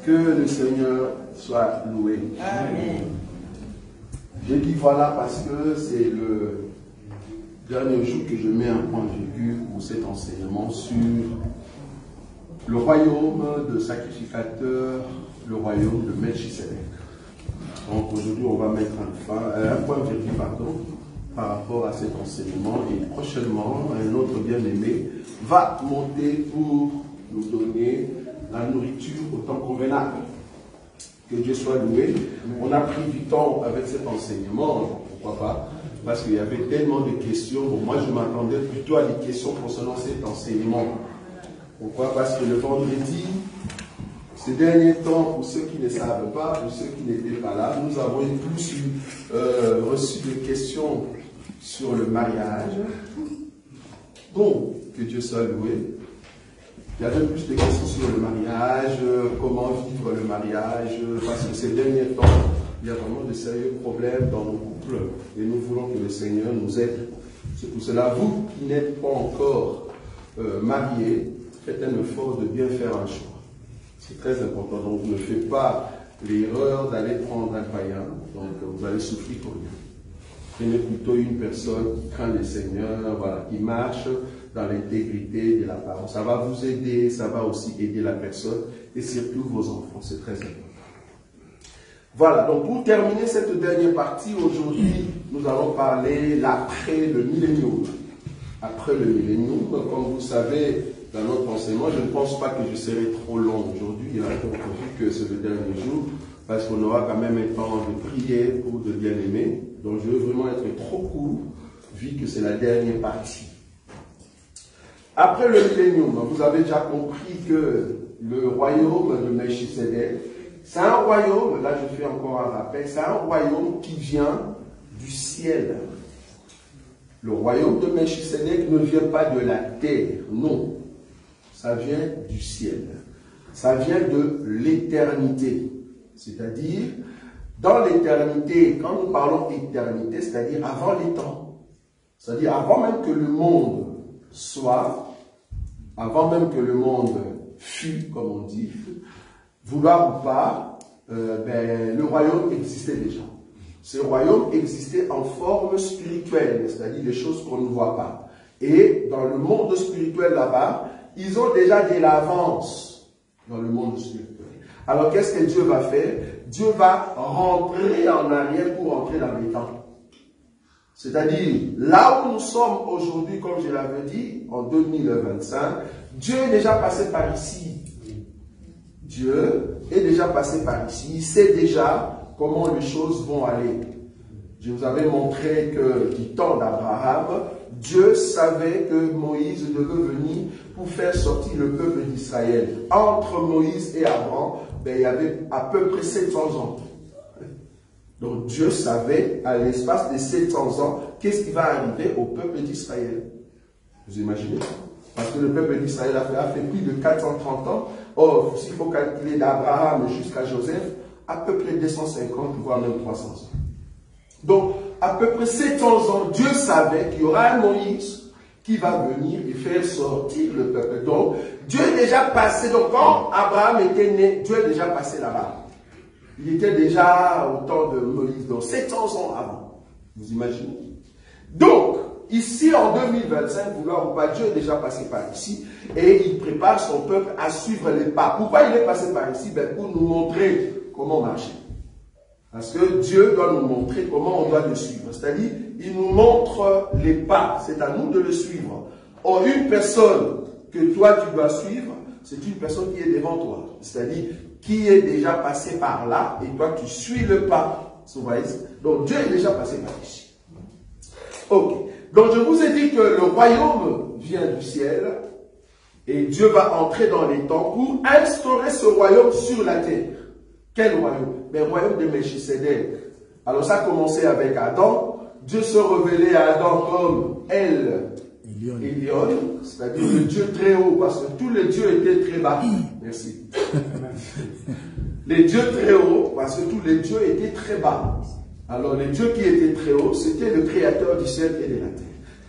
Que le Seigneur soit loué. Amen. J'ai dit voilà parce que c'est le dernier jour que je mets un point virgule pour cet enseignement sur le royaume de sacrificateur, le royaume de Melchisedec. Donc aujourd'hui on va mettre un point virgule par rapport à cet enseignement et prochainement un autre bien-aimé va monter pour nous donner la nourriture au temps convenable. Que Dieu soit loué. On a pris du temps avec cet enseignement, pourquoi pas, parce qu'il y avait tellement de questions. Bon, moi, je m'attendais plutôt à des questions concernant cet enseignement. Pourquoi? Parce que le vendredi, ces derniers temps, pour ceux qui ne savent pas, pour ceux qui n'étaient pas là, nous avons plus reçu des questions sur le mariage. Bon, que Dieu soit loué. Il y avait plus de questions sur le mariage, comment vivre le mariage, parce que ces derniers temps, il y a vraiment de sérieux problèmes dans nos couples et nous voulons que le Seigneur nous aide. C'est pour cela, vous qui n'êtes pas encore mariés, faites un effort de bien faire un choix. C'est très important. Donc ne faites pas l'erreur d'aller prendre un païen, donc vous allez souffrir pour rien. Prenez plutôt une personne qui craint le Seigneur, voilà, qui marche dans l'intégrité de la parole. Ça va vous aider, ça va aussi aider la personne et surtout vos enfants. C'est très important. Voilà, donc pour terminer cette dernière partie, aujourd'hui, nous allons parler l'après le millénium. Après le millénium, comme vous savez, dans notre enseignement, je ne pense pas que je serai trop long aujourd'hui, vu que c'est le dernier jour, parce qu'on aura quand même un temps de prière pour de bien-aimés. Donc je veux vraiment être trop court, vu que c'est la dernière partie. Après le millénium, vous avez déjà compris que le royaume de Melchisedec, c'est un royaume, là je fais encore un rappel, c'est un royaume qui vient du ciel. Le royaume de Melchisedec ne vient pas de la terre, non. Ça vient du ciel. Ça vient de l'éternité. C'est-à-dire, dans l'éternité, quand nous parlons d'éternité, c'est-à-dire avant les temps. C'est-à-dire avant même que le monde soit, avant même que le monde fût, comme on dit, vouloir ou pas, le royaume existait déjà. Ce royaume existait en forme spirituelle, c'est-à-dire des choses qu'on ne voit pas. Et dans le monde spirituel là-bas, ils ont déjà de l'avance dans le monde spirituel. Alors qu'est-ce que Dieu va faire? Dieu va rentrer en arrière pour entrer dans les temps. C'est-à-dire, là où nous sommes aujourd'hui, comme je l'avais dit, en 2025, Dieu est déjà passé par ici. Dieu est déjà passé par ici. Il sait déjà comment les choses vont aller. Je vous avais montré que du temps d'Abraham, Dieu savait que Moïse devait venir pour faire sortir le peuple d'Israël. Entre Moïse et Abraham, il y avait à peu près 700 ans. Donc Dieu savait, à l'espace de 700 ans, qu'est-ce qui va arriver au peuple d'Israël. Vous imaginez? Parce que le peuple d'Israël a fait plus de 430 ans. Or, s'il faut calculer d'Abraham jusqu'à Joseph, à peu près 250, voire même 300 ans. Donc, à peu près 700 ans, Dieu savait qu'il y aura un Moïse qui va venir et faire sortir le peuple. Donc, Dieu est déjà passé. Donc, quand Abraham était né, Dieu est déjà passé là-bas. Il était déjà au temps de Moïse, donc 700 ans avant. Vous imaginez? Donc, ici en 2025, vouloir ou pas, Dieu est déjà passé par ici et il prépare son peuple à suivre les pas. Pourquoi il est passé par ici? Pour nous montrer comment marcher. Parce que Dieu doit nous montrer comment on doit le suivre. C'est-à-dire, il nous montre les pas. C'est à nous de le suivre. Or, une personne que toi tu dois suivre, c'est une personne qui est devant toi. C'est-à-dire, qui est déjà passé par là et toi tu suis le pas. Vous voyez? Donc, Dieu est déjà passé par ici. Ok. Donc, je vous ai dit que le royaume vient du ciel et Dieu va entrer dans les temps pour instaurer ce royaume sur la terre. Quel royaume? Le royaume de Melchisedec. Alors ça a commencé avec Adam. Dieu se révélait à Adam comme El Elyon, c'est-à-dire le Dieu très haut, parce que tous les dieux étaient très bas. Merci. Les dieux très hauts, parce que tous les dieux étaient très bas. Alors les dieux qui étaient très hauts, c'était le créateur du ciel et de la terre.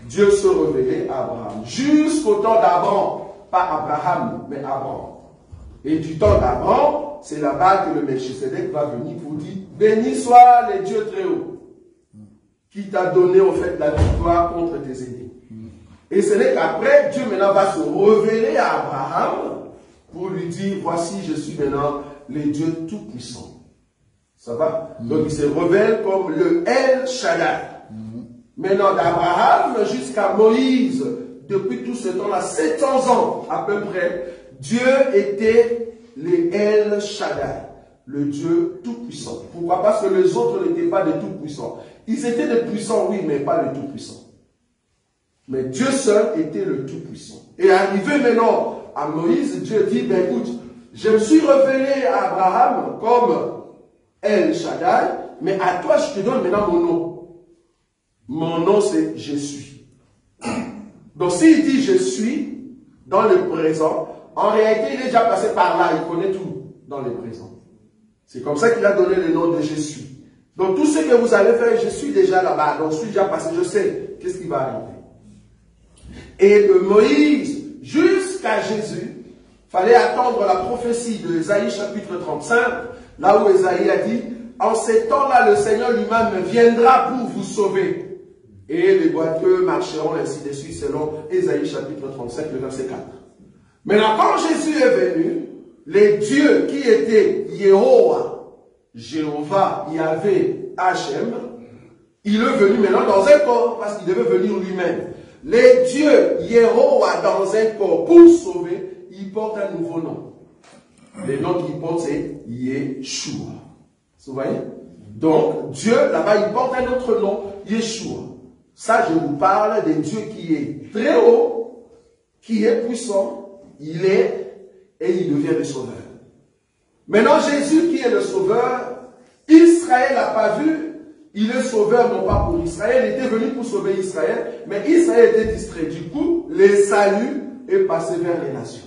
Dieu se révélait à Abraham. Jusqu'au temps d'Abraham. Pas Abraham, mais Abraham. Et du temps d'Abraham, c'est là-bas que le Melchisedec va venir pour dire, béni soit les dieux très hauts, qui t'a donné en fait la victoire contre tes ennemis. Et ce n'est qu'après, Dieu maintenant va se révéler à Abraham pour lui dire, voici, je suis maintenant le Dieu Tout-Puissant. Ça va? Donc il se révèle comme le El Shaddai. Maintenant, d'Abraham jusqu'à Moïse, depuis tout ce temps-là, 700 ans à peu près, Dieu était le El Shaddai, le Dieu Tout-Puissant. Pourquoi? Parce que les autres n'étaient pas des Tout-Puissants. Ils étaient des puissants, oui, mais pas les Tout-Puissants. Mais Dieu seul était le Tout-Puissant. Et arrivé maintenant à Moïse, Dieu dit, ben écoute, je me suis révélé à Abraham comme El Shaddai, mais à toi je te donne maintenant mon nom. Mon nom c'est je suis. Donc s'il dit je suis dans le présent, en réalité il est déjà passé par là, il connaît tout dans le présent. C'est comme ça qu'il a donné le nom de je suis. Donc tout ce que vous allez faire, je suis déjà là-bas, donc je suis déjà passé, je sais qu'est-ce qui va arriver. Et de Moïse jusqu'à Jésus, il fallait attendre la prophétie de Ésaïe chapitre 35, là où Ésaïe a dit, en ces temps-là, le Seigneur lui-même viendra pour vous sauver. Et les boiteux marcheront ainsi de suite selon Ésaïe chapitre 35, le verset 4. Maintenant, quand Jésus est venu, les dieux qui étaient Jéhovah, Yahvé, Hachem, il est venu maintenant dans un corps parce qu'il devait venir lui-même. Les dieux Jéhovah dans un corps pour sauver, il porte un nouveau nom. Le nom qu'il porte c'est Yeshua. Vous voyez? Donc Dieu là-bas il porte un autre nom, Yeshua. Ça je vous parle de Dieu qui est très haut, qui est puissant, il est et il devient le sauveur. Maintenant Jésus qui est le sauveur, Israël n'a pas vu. Il est sauveur non pas pour Israël, il était venu pour sauver Israël, mais Israël était distrait. Du coup, le salut est passé vers les nations.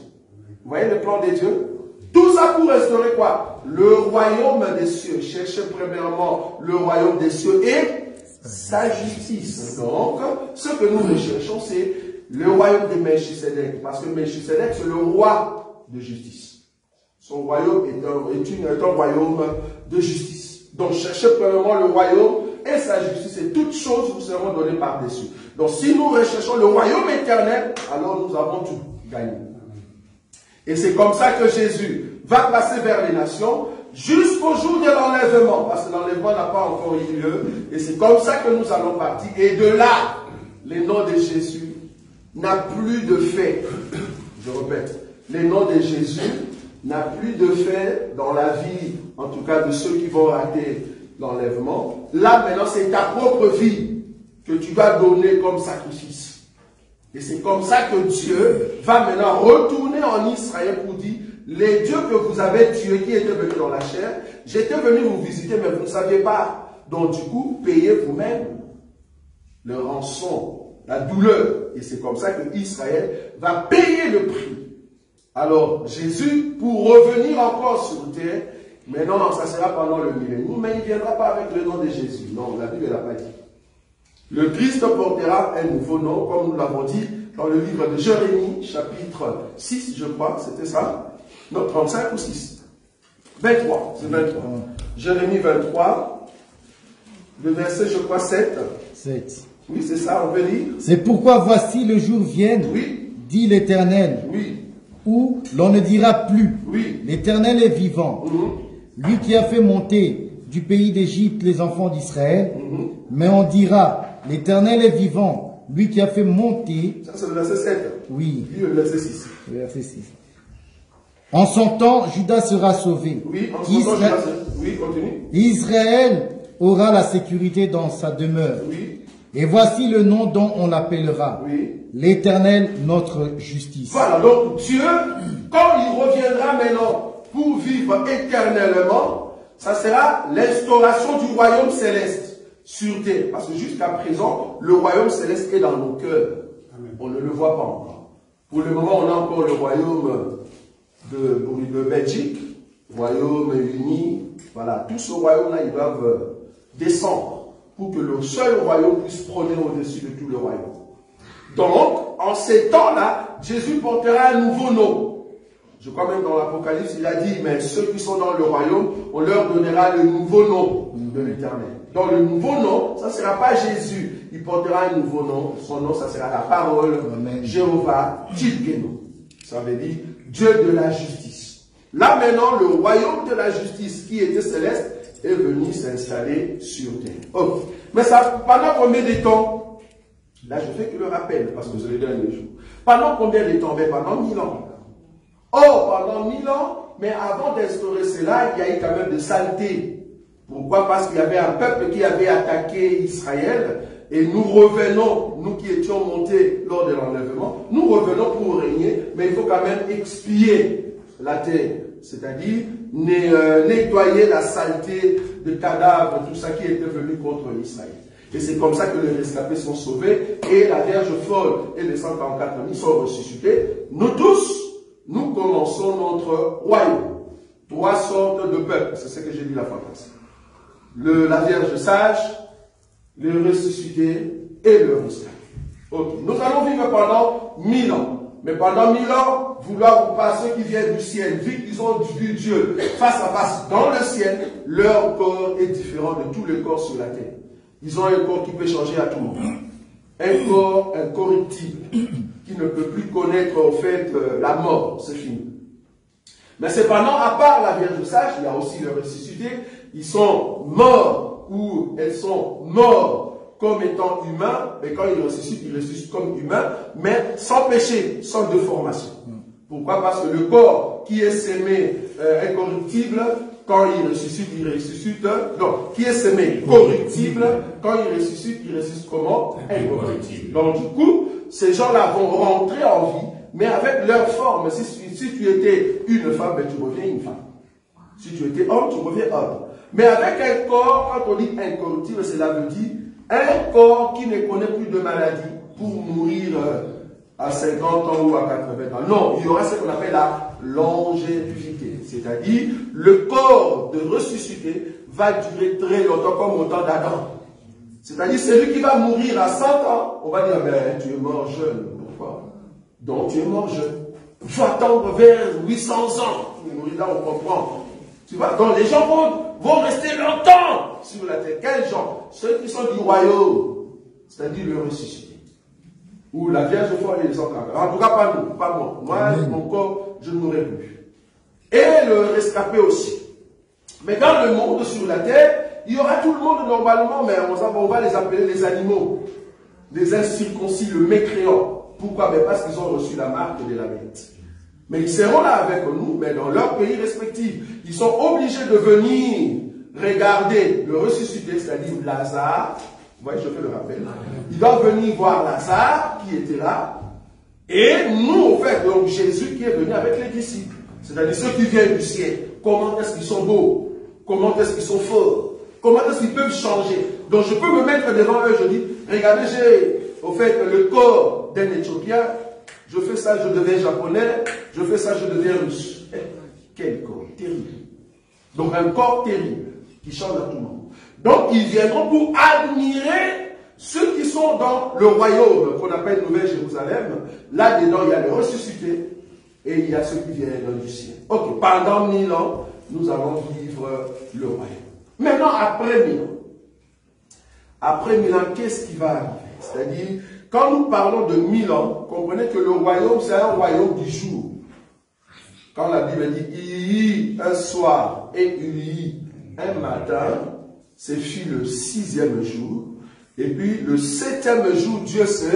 Vous voyez le plan de Dieu? Tout ça pour restaurer quoi? Le royaume des cieux. Cherchez premièrement le royaume des cieux et sa justice. Donc, ce que nous recherchons, c'est le royaume de Melchisedec. Parce que Melchisedec, c'est le roi de justice. Son royaume est un royaume de justice. Donc, cherchez premièrement le royaume et sa justice, et toutes choses vous seront données par-dessus. Donc, si nous recherchons le royaume éternel, alors nous avons tout gagné. Et c'est comme ça que Jésus va passer vers les nations jusqu'au jour de l'enlèvement, parce que l'enlèvement n'a pas encore eu lieu. Et c'est comme ça que nous allons partir. Et de là, le nom de Jésus n'a plus de fait. Je répète, le nom de Jésus n'a plus de fait dans la vie, en tout cas de ceux qui vont rater l'enlèvement. Là, maintenant, c'est ta propre vie que tu vas donner comme sacrifice. Et c'est comme ça que Dieu va maintenant retourner en Israël pour dire, les dieux que vous avez tués, qui étaient venus dans la chair, j'étais venu vous visiter, mais vous ne saviez pas. Donc, du coup, payez vous-même le rançon, la douleur. Et c'est comme ça que Israël va payer le prix. Alors, Jésus, pour revenir encore sur terre, mais non, ça sera pendant le millénaire, mais il ne viendra pas avec le nom de Jésus. Non, la Bible ne l'a pas dit. Le Christ portera un nouveau nom, comme nous l'avons dit dans le livre de Jérémie, chapitre 6, je crois, c'était ça. Non, 35 ou 6. 23, c'est 23. Jérémie 23, le verset, je crois, 7. 7. Oui, c'est ça, on veut lire. C'est pourquoi voici le jour vienne, oui, dit l'Éternel, oui, où l'on ne dira plus, oui, l'Éternel est vivant, lui qui a fait monter du pays d'Égypte les enfants d'Israël, mais on dira, l'Éternel est vivant, lui qui a fait monter... Ça c'est le verset 7. Oui. Lui, le verset 6. Le verset 6. En son temps, Judas sera sauvé. Oui, en son temps, Judas sera... Oui, continue. Israël aura la sécurité dans sa demeure. Oui. Et voici le nom dont on l'appellera. Oui. L'Éternel, notre justice. Voilà, donc Dieu, quand il reviendra maintenant pour vivre éternellement, ça sera l'instauration du royaume céleste sur terre. Parce que jusqu'à présent, le royaume céleste est dans nos cœurs. On ne le voit pas encore. Pour le moment, on a encore le royaume de Belgique, royaume uni. Voilà, tout ce royaume-là, ils doivent descendre pour que le seul royaume puisse prôner au-dessus de tout le royaume. Donc, en ces temps-là, Jésus portera un nouveau nom. Je crois même dans l'Apocalypse, il a dit, mais ceux qui sont dans le royaume, on leur donnera le nouveau nom de l'Éternel. Donc le nouveau nom, ça ne sera pas Jésus. Il portera un nouveau nom. Son nom, ça sera la parole. Amen. Jéhovah Tidkenu. Ça veut dire Dieu de la justice. Là maintenant, le royaume de la justice qui était céleste est venu s'installer sur terre. Oh. Mais ça, pendant combien de temps? Là, je fais que le rappel, parce que c'est le dernier jour. Pendant combien de temps? Mais pendant 1000 ans. Or, pendant 1000 ans, mais avant d'instaurer cela, il y a eu quand même de saleté. Pourquoi? Parce qu'il y avait un peuple qui avait attaqué Israël, et nous revenons, nous qui étions montés lors de l'enlèvement, nous revenons pour régner, mais il faut quand même expier la terre, c'est-à-dire nettoyer la saleté de cadavres, tout ça qui était venu contre Israël. Et c'est comme ça que les rescapés sont sauvés, et la Vierge folle et les 144 000 sont ressuscités. Nous tous, nous commençons notre royaume. 3 sortes de peuples, c'est ce que j'ai dit la fois passée. La Vierge sage, le ressuscité et le rescapé. Okay. Nous allons vivre pendant 1000 ans. Mais pendant 1000 ans, vouloir ou pas, ceux qui viennent du ciel, vu qu'ils ont vu Dieu face à face dans le ciel, leur corps est différent de tous les corps sur la terre. Ils ont un corps qui peut changer à tout moment. Un corps incorruptible, qui ne peut plus connaître en fait la mort, c'est fini. Mais cependant, à part la Vierge sage, il y a aussi le ressuscité. Ils sont morts ou elles sont morts comme étant humains, mais quand ils ressuscitent comme humains, mais sans péché, sans déformation. Pourquoi? Parce que le corps qui est sémé incorruptible, quand il ressuscite, donc qui est sémé corruptible, quand il ressuscite comment? Incorruptible. Donc du coup, ces gens-là vont rentrer en vie, mais avec leur forme. Si tu étais une femme, ben, tu reviens une femme. Si tu étais homme, tu reviens homme. Mais avec un corps, quand on dit incorruptible, cela veut dire un corps qui ne connaît plus de maladie pour mourir à 50 ans ou à 80 ans. Non, il y aura ce qu'on appelle la longévité. C'est-à-dire, le corps de ressuscité va durer très longtemps comme au temps d'Adam. C'est-à-dire, celui qui va mourir à 100 ans, on va dire, ben, tu es mort jeune. Pourquoi? Donc, tu es mort jeune. Il faut attendre vers 800 ans. Là, on comprend. Tu vois, donc les gens vont rester longtemps sur la terre. Quels gens? Ceux qui sont du royaume, c'est-à-dire le ressuscité. Ou la Vierge folle et les autres. En tout cas, pas nous, pas moi. Moi, mon corps, je ne mourrai plus. Et le rescapé aussi. Mais dans le monde sur la terre, il y aura tout le monde normalement, mais on va les appeler les animaux. Les incirconcis, le mécréant. Pourquoi? Ben parce qu'ils ont reçu la marque de la bête. Mais ils seront là avec nous, mais dans leur pays respectif. Ils sont obligés de venir regarder le ressuscité, c'est-à-dire Lazare. Vous voyez, je fais le rappel. Ils doivent venir voir Lazare qui était là. Et nous, en fait, donc Jésus qui est venu avec les disciples. C'est-à-dire ceux qui viennent du ciel. Comment est-ce qu'ils sont beaux? Comment est-ce qu'ils sont forts? Comment est-ce qu'ils peuvent changer? Donc je peux me mettre devant eux, je dis, regardez, j'ai au fait le corps d'un Éthiopien. Je fais ça, je deviens japonais. Je fais ça, je deviens russe. Quel corps terrible. Donc un corps terrible qui change à tout le monde. Donc ils viendront pour admirer ceux qui sont dans le royaume qu'on appelle Nouvelle Jérusalem. Là-dedans, il y a les ressuscités et il y a ceux qui viennent du ciel. Ok, pendant 1000 ans, nous allons vivre le royaume. Maintenant, après 1000 ans, qu'est-ce qui va arriver? C'est-à-dire, quand nous parlons de 1000 ans, comprenez que le royaume, c'est un royaume du jour. Quand la Bible dit, il y eut un soir et il y eut un matin, c'est fut le 6e jour, et puis le 7e jour, Dieu se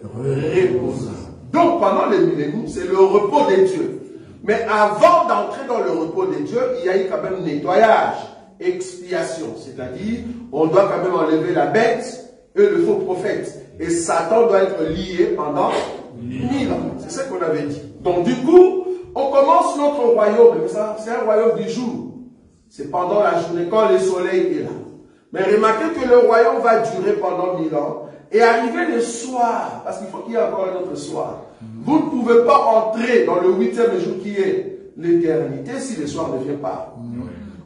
reposa. Donc, pendant les millénaires, c'est le repos des dieux. Mais avant d'entrer dans le repos des dieux, il y a eu quand même nettoyage, expiation. C'est-à-dire, on doit quand même enlever la bête et le faux prophète. Et Satan doit être lié pendant 1000 ans. C'est ce qu'on avait dit. Donc, du coup, on commence notre royaume. C'est un royaume du jour. C'est pendant la journée, quand le soleil est là. Mais remarquez que le royaume va durer pendant 1000 ans. Et arriver le soir, parce qu'il faut qu'il y ait encore un autre soir. Vous ne pouvez pas entrer dans le 8e jour qui est l'éternité si le soir ne vient pas.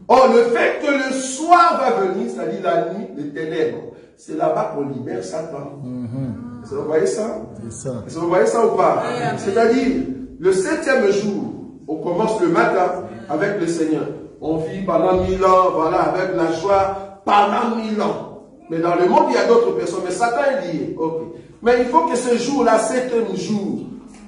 Or, le fait que le soir va venir, c'est-à-dire la nuit, les ténèbres, c'est là-bas qu'on libère Satan. Vous voyez ça? Vous voyez ça ou pas? C'est-à-dire, le 7e jour, On commence le matin avec le Seigneur. On vit pendant 1000 ans, voilà, avec la joie pendant 1000 ans. Mais dans le monde, il y a d'autres personnes. Mais Satan est lié. Okay. Mais il faut que ce jour-là, 7e jour,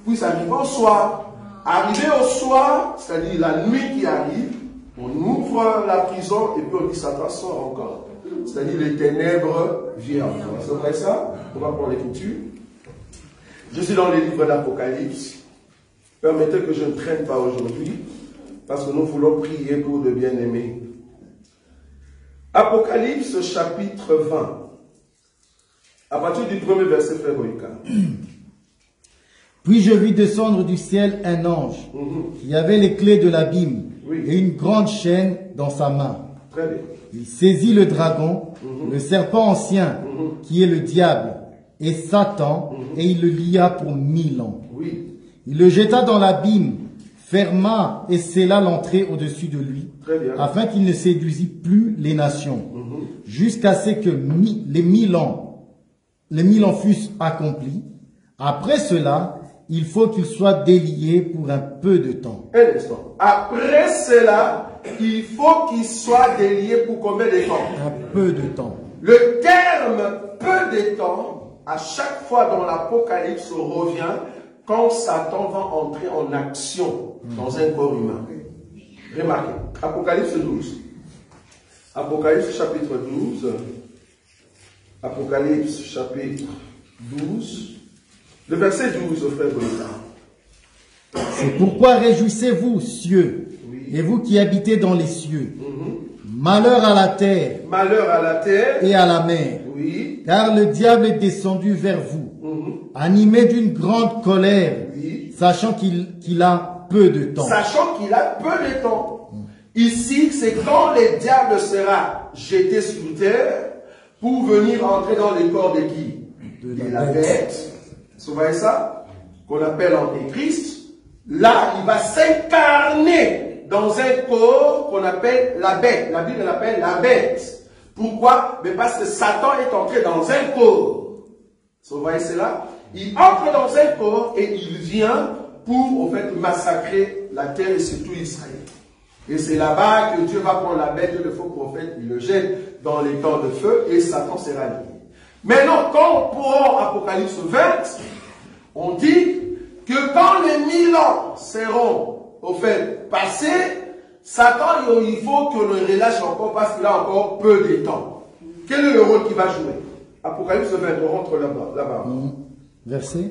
puisse arriver au soir. Arriver au soir, c'est-à-dire la nuit qui arrive, on ouvre la prison et puis on dit Satan sort encore. C'est-à-dire les ténèbres viennent. C'est vrai ça? On va prendre l'écriture. Je suis dans les livres d'Apocalypse. Permettez que je ne traîne pas aujourd'hui, parce que nous voulons prier pour de bien-aimés. Apocalypse chapitre 20. À partir du premier verset, frère Moïka. Puis je vis descendre du ciel un ange qui avait les clés de l'abîme et une grande chaîne dans sa main. Très bien. Il saisit le dragon, le serpent ancien, qui est le diable, et Satan, et il le lia pour 1000 ans. Oui. Il le jeta dans l'abîme, ferma et scella l'entrée au-dessus de lui, afin qu'il ne séduisît plus les nations, jusqu'à ce que les 1000 ans fussent accomplis. Après cela, il faut qu'il soit délié pour un peu de temps. Un instant. Après cela, il faut qu'il soit délié pour combien de temps? Un peu de temps. Le terme peu de temps, à chaque fois dans l'Apocalypse, revient quand Satan va entrer en action dans un corps humain. Remarquez, Apocalypse 12. Apocalypse chapitre 12. Apocalypse chapitre 12. Le verset 12, frère Bonita. C'est pourquoi réjouissez-vous, cieux, et vous qui habitez dans les cieux. Malheur à la terre. Malheur à la terre. Et à la mer. Oui. Car le diable est descendu vers vous, animé d'une grande colère, sachant qu'il a peu de temps. Sachant qu'il a peu de temps. Ici, c'est quand le diable sera jeté sur terre pour venir entrer dans le corps de qui? De la bête. Vous voyez ça? Qu'on appelle Antéchrist. Là, il va s'incarner dans un corps qu'on appelle la bête. La Bible l'appelle la bête. Pourquoi? Mais parce que Satan est entré dans un corps. Vous voyez cela? Il entre dans un corps et il vient pour, en fait, massacrer la terre et surtout Israël. Et c'est là-bas que Dieu va prendre la bête, le faux prophète, il le jette dans les temps de feu et Satan sera lié. Maintenant, quand on prend Apocalypse 20, on dit que quand les 1000 ans seront, au fait, passés, Satan, il faut que le relâche encore parce qu'il a encore peu de temps. Quel est le rôle qu'il va jouer? Apocalypse 20, on rentre là-bas. Verset.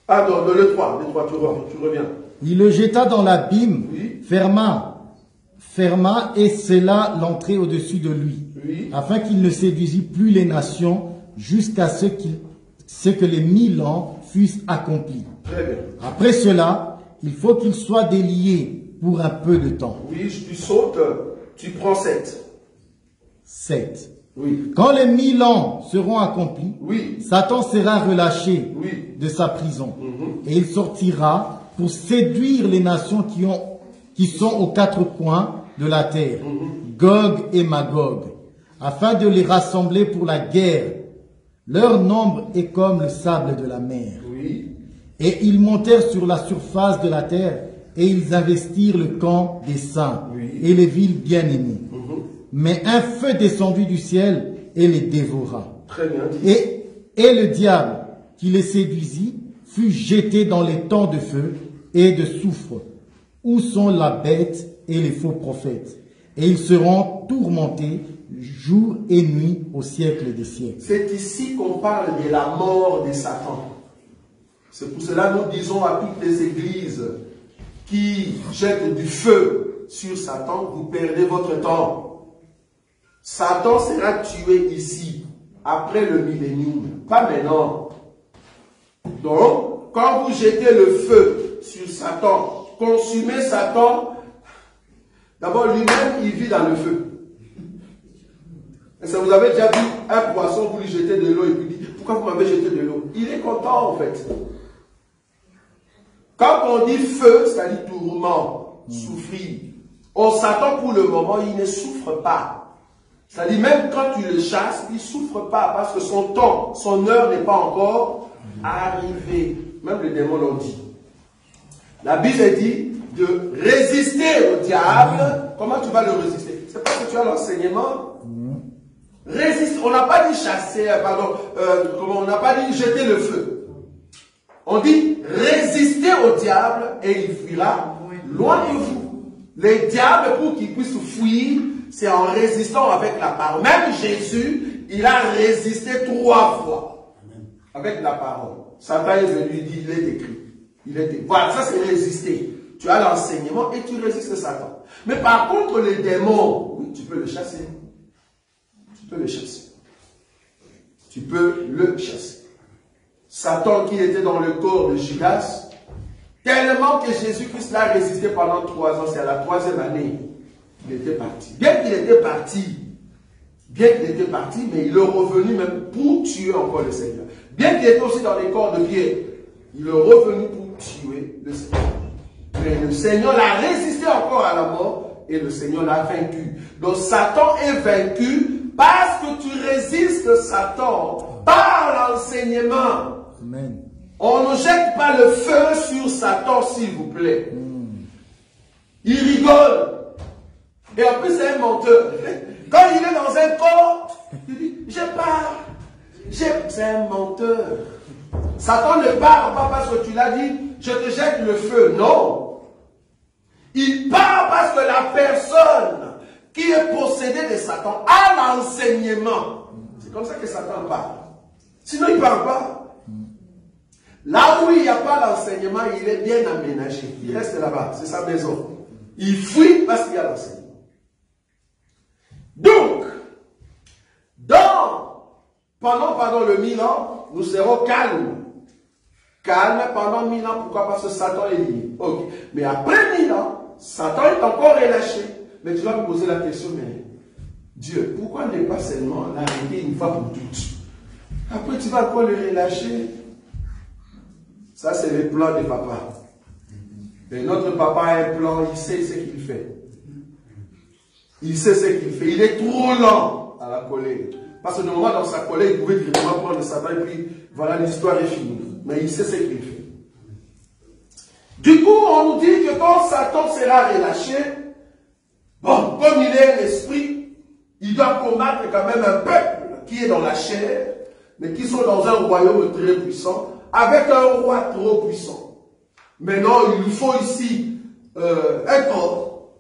Ah non, le 3, tu reviens. Il le jeta dans l'abîme, ferma et scella l'entrée au-dessus de lui, afin qu'il ne séduisît plus les nations jusqu'à ce que les 1000 ans fussent accomplis. Très bien. Après cela, il faut qu'il soit délié pour un peu de temps. Oui, tu sautes, tu prends 7. 7. Oui. Quand les 1000 ans seront accomplis, Satan sera relâché de sa prison et il sortira pour séduire les nations qui sont aux 4 coins de la terre, Gog et Magog, afin de les rassembler pour la guerre. Leur nombre est comme le sable de la mer. Et ils montèrent sur la surface de la terre et ils investirent le camp des saints et les villes bien-aimées. Mais un feu descendit du ciel et les dévora. Très bien dit. Et le diable qui les séduisit fut jeté dans les temps de feu et de soufre, où sont la bête et les faux prophètes. Et ils seront tourmentés jour et nuit au siècle des siècles. C'est ici qu'on parle de la mort de Satan. C'est pour cela que nous disons à toutes les églises qui jettent du feu sur Satan, vous perdez votre temps. Satan sera tué ici, après le millénium, pas maintenant. Donc, quand vous jetez le feu sur Satan, consumez Satan, d'abord lui-même, il vit dans le feu. Et ça, vous avez déjà vu un poisson, vous lui jetez de l'eau et puis dit, pourquoi vous m'avez jeté de l'eau? Il est content en fait. Quand on dit feu, c'est-à-dire tourment, souffrir. On s'attend pour le moment, il ne souffre pas. C'est-à-dire même quand tu le chasses, il ne souffre pas parce que son temps, son heure n'est pas encore arrivée. Même les démons l'ont dit. La Bible dit, de résister au diable. Comment tu vas le résister? C'est parce que tu as l'enseignement. Résiste. On n'a pas dit chasser, pardon, on n'a pas dit jeter le feu. On dit résister au diable et il fuira loin de vous. Les diables, pour qu'ils puissent fuir, c'est en résistant avec la parole. Même Jésus, il a résisté 3 fois avec la parole. Satan est venu, il dit, il est écrit. Il est écrit. Voilà, ça c'est résister. Tu as l'enseignement et tu résistes Satan. Mais par contre, les démons, oui, tu peux le chasser. Tu peux le chasser. Tu peux le chasser. Satan qui était dans le corps de Judas, tellement que Jésus-Christ l'a résisté pendant 3 ans, c'est à la 3e année, il était parti. Bien qu'il était parti, mais il est revenu même pour tuer encore le Seigneur. Bien qu'il était aussi dans les corps de Pierre, il est revenu pour tuer le Seigneur. Mais le Seigneur l'a résisté encore à la mort et le Seigneur l'a vaincu. Donc Satan est vaincu parce que tu résistes Satan par l'enseignement. Amen. On ne jette pas le feu sur Satan, s'il vous plaît. Il rigole. Et en plus, c'est un menteur. Quand il est dans un corps, il dit, je pars. C'est un menteur. Satan ne part pas parce que tu l'as dit, je te jette le feu. Non. Il part parce que la personne qui est possédée de Satan a l'enseignement. C'est comme ça que Satan parle. Sinon, il ne parle pas. Là où il n'y a pas l'enseignement, il est bien aménagé. Il reste là-bas, c'est sa maison. Il fuit parce qu'il y a l'enseignement. Donc, pendant le 1000 ans, nous serons calmes. Calmes pendant 1000 ans, pourquoi? Parce que Satan est lié. Ok. Mais après 1000 ans, Satan est encore relâché. Mais tu vas me poser la question, mais Dieu, pourquoi ne pas seulement l'arrêter une fois pour toutes? Après, tu vas encore le relâcher. Ça, c'est le plan de papa. Et notre papa a un plan, il sait ce qu'il fait. Il sait ce qu'il fait. Il est trop lent à la colère. Parce que normalement, dans sa colère, il pouvait directement prendre Satan et puis, voilà, l'histoire est finie. Mais il sait ce qu'il fait. Du coup, on nous dit que quand Satan sera relâché, bon, comme il est l'esprit, il doit combattre quand même un peuple qui est dans la chair, mais qui sont dans un royaume très puissant, avec un roi trop puissant. Maintenant, il nous faut ici un corps,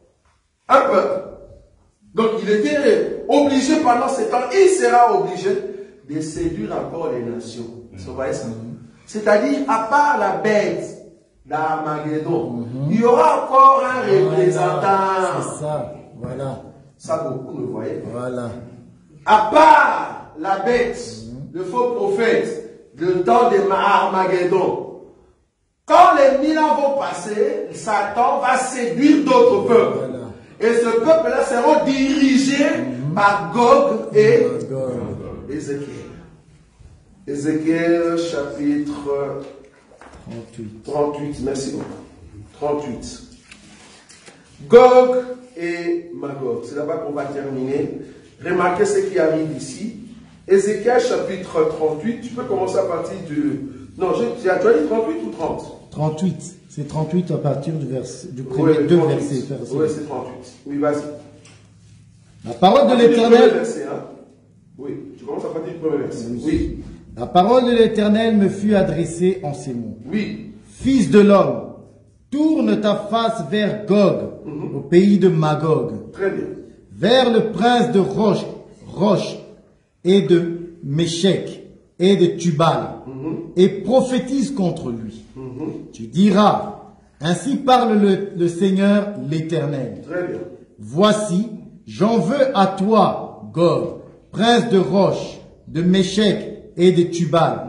un peuple. Donc, il était obligé pendant ce temps, il sera obligé de séduire encore les nations. Vous voyez ça? C'est-à-dire, à part la bête d'Armageddon, il y aura encore un représentant. C'est ça, voilà. Ça, beaucoup me voyez. Voilà. À part la bête, le faux prophète, le temps de Armageddon, quand les 1000 ans vont passer, Satan va séduire d'autres peuples. Voilà. Et ce peuple-là sera dirigé par Gog et Ézéchiel. Ézéchiel chapitre 38. Merci beaucoup. 38. Gog et Magog. C'est là-bas qu'on va terminer. Remarquez ce qui arrive ici. Ézéchiel chapitre 38. Tu peux commencer à partir du... Non, tu as dit 38 ou 30? 38. C'est 38 à partir du premier deux versets. Oui, c'est 38. Oui, vas-y. La parole de l'Éternel... Hein? Oui, tu commences à partir du premier verset. Oui. La parole de l'Éternel me fut adressée en ces mots. Oui. Fils de l'homme, tourne ta face vers Gog, au pays de Magog. Très bien. Vers le prince de Roche et de Méchec et de Tubal, et prophétise contre lui. Tu diras, ainsi parle le Seigneur l'Éternel. Très bien. Voici, j'en veux à toi, Gog, prince de Roche, de Méchec et de Tubal.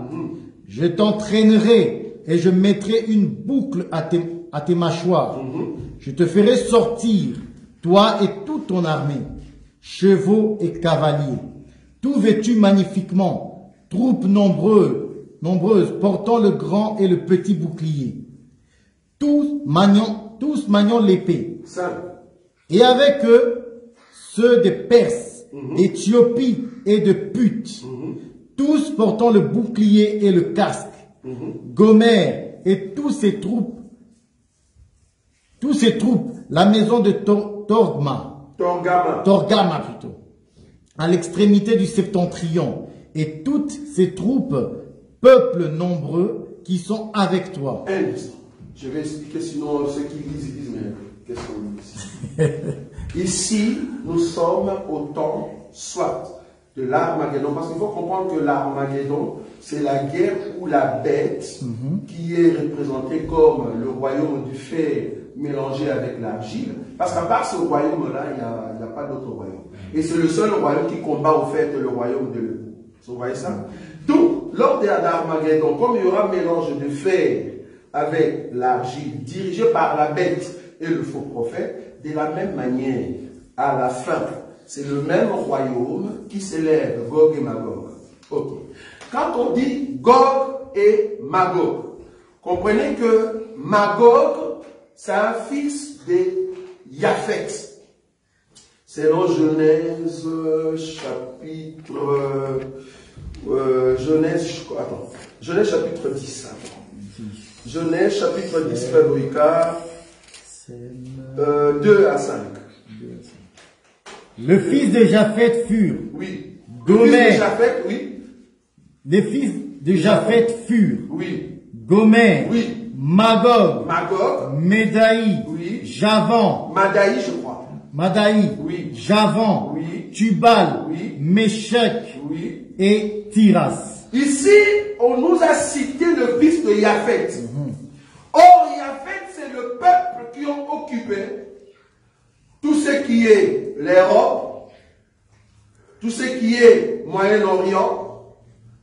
Je t'entraînerai et je mettrai une boucle à tes mâchoires. Je te ferai sortir, toi et toute ton armée, chevaux et cavaliers, tout vêtus magnifiquement, troupes nombreuses portant le grand et le petit bouclier, tous maniant l'épée. Et avec eux, ceux des Perses, d'Éthiopie et de Put, tous portant le bouclier et le casque. Gomer et tous ses troupes tous ces troupes, la maison de Torgama plutôt, à l'extrémité du septentrion, et toutes ces troupes, peuples nombreux, qui sont avec toi. Je vais expliquer, sinon ceux qui lisent, ils disent, mais qu'est-ce qu'on dit ici? Ici, nous sommes au temps, soit de l'Armageddon, parce qu'il faut comprendre que l'Armageddon, c'est la guerre où la bête, qui est représentée comme le royaume du fer mélangé avec l'argile, parce qu'à part ce royaume-là, il n'y a pas d'autre royaume. Et c'est le seul royaume qui combat au fait le royaume de l'eau. Vous voyez ça? Donc, lors de l'Armageddon, comme il y aura un mélange de fer avec l'argile, dirigé par la bête et le faux prophète, de la même manière, à la fin, c'est le même royaume qui s'élève, Gog et Magog. Ok. Quand on dit Gog et Magog, comprenez que Magog, c'est un fils de Japheth. C'est dans Genèse chapitre... Genèse chapitre 10. Genèse chapitre 10, Père Ricard, 2 à 5. Le fils de Japheth furent. Oui. Gomer. Le fils de Japheth, oui. Les fils de Japheth furent. Oui. Gomer. Oui. Magog. Médaï. Oui. Javan. Madaï, je crois. Madaï. Oui. Javan. Oui. Tubal. Oui. Méchec. Oui. Et Tiras. Ici, on nous a cité le fils de Japheth. Or, Japheth, c'est le peuple qui ont occupé tout ce qui est l'Europe, tout ce qui est Moyen-Orient,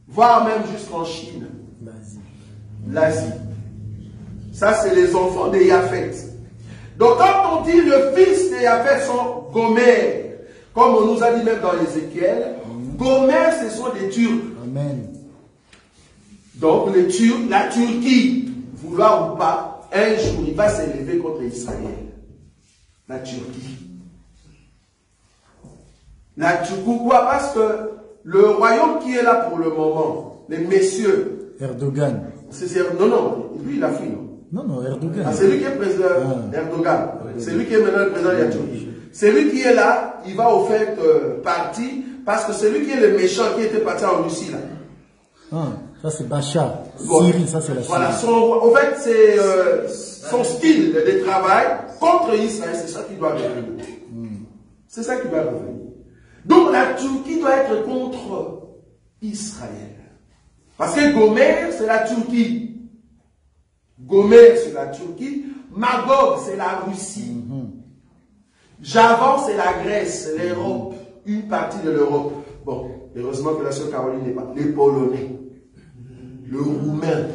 voire même jusqu'en Chine. L'Asie. Ça, c'est les enfants de Japheth. Donc, quand on dit le fils de Japheth sont Gomer, comme on nous a dit même dans Ézéchiel, Gomer, ce sont des Turcs. Amen. Donc, les Turcs, la Turquie, vouloir ou pas, un jour, il va s'élever contre Israël. La Turquie. La Turquie, pourquoi? Parce que le royaume qui est là pour le moment, les messieurs. Erdogan. Non, lui il a fui, non? Non, Erdogan. Ah, c'est lui qui est président, Erdogan. C'est lui qui est maintenant le président de la Turquie. C'est lui qui est là, il va au fait parti, parce que c'est lui qui est le méchant qui était parti en Russie, là. Ah, ça c'est Bachar. Syrie, ça c'est la Syrie. Voilà, en fait, c'est son style de travail contre Israël, c'est ça qui doit revenir. C'est ça qui doit revenir. Donc la Turquie doit être contre Israël. Parce que Gomer, c'est la Turquie. Gomer, c'est la Turquie. Magog, c'est la Russie. Javan, c'est la Grèce, l'Europe. Une partie de l'Europe. Bon, heureusement que la sœur Caroline n'est pas. Les Polonais, le Roumain,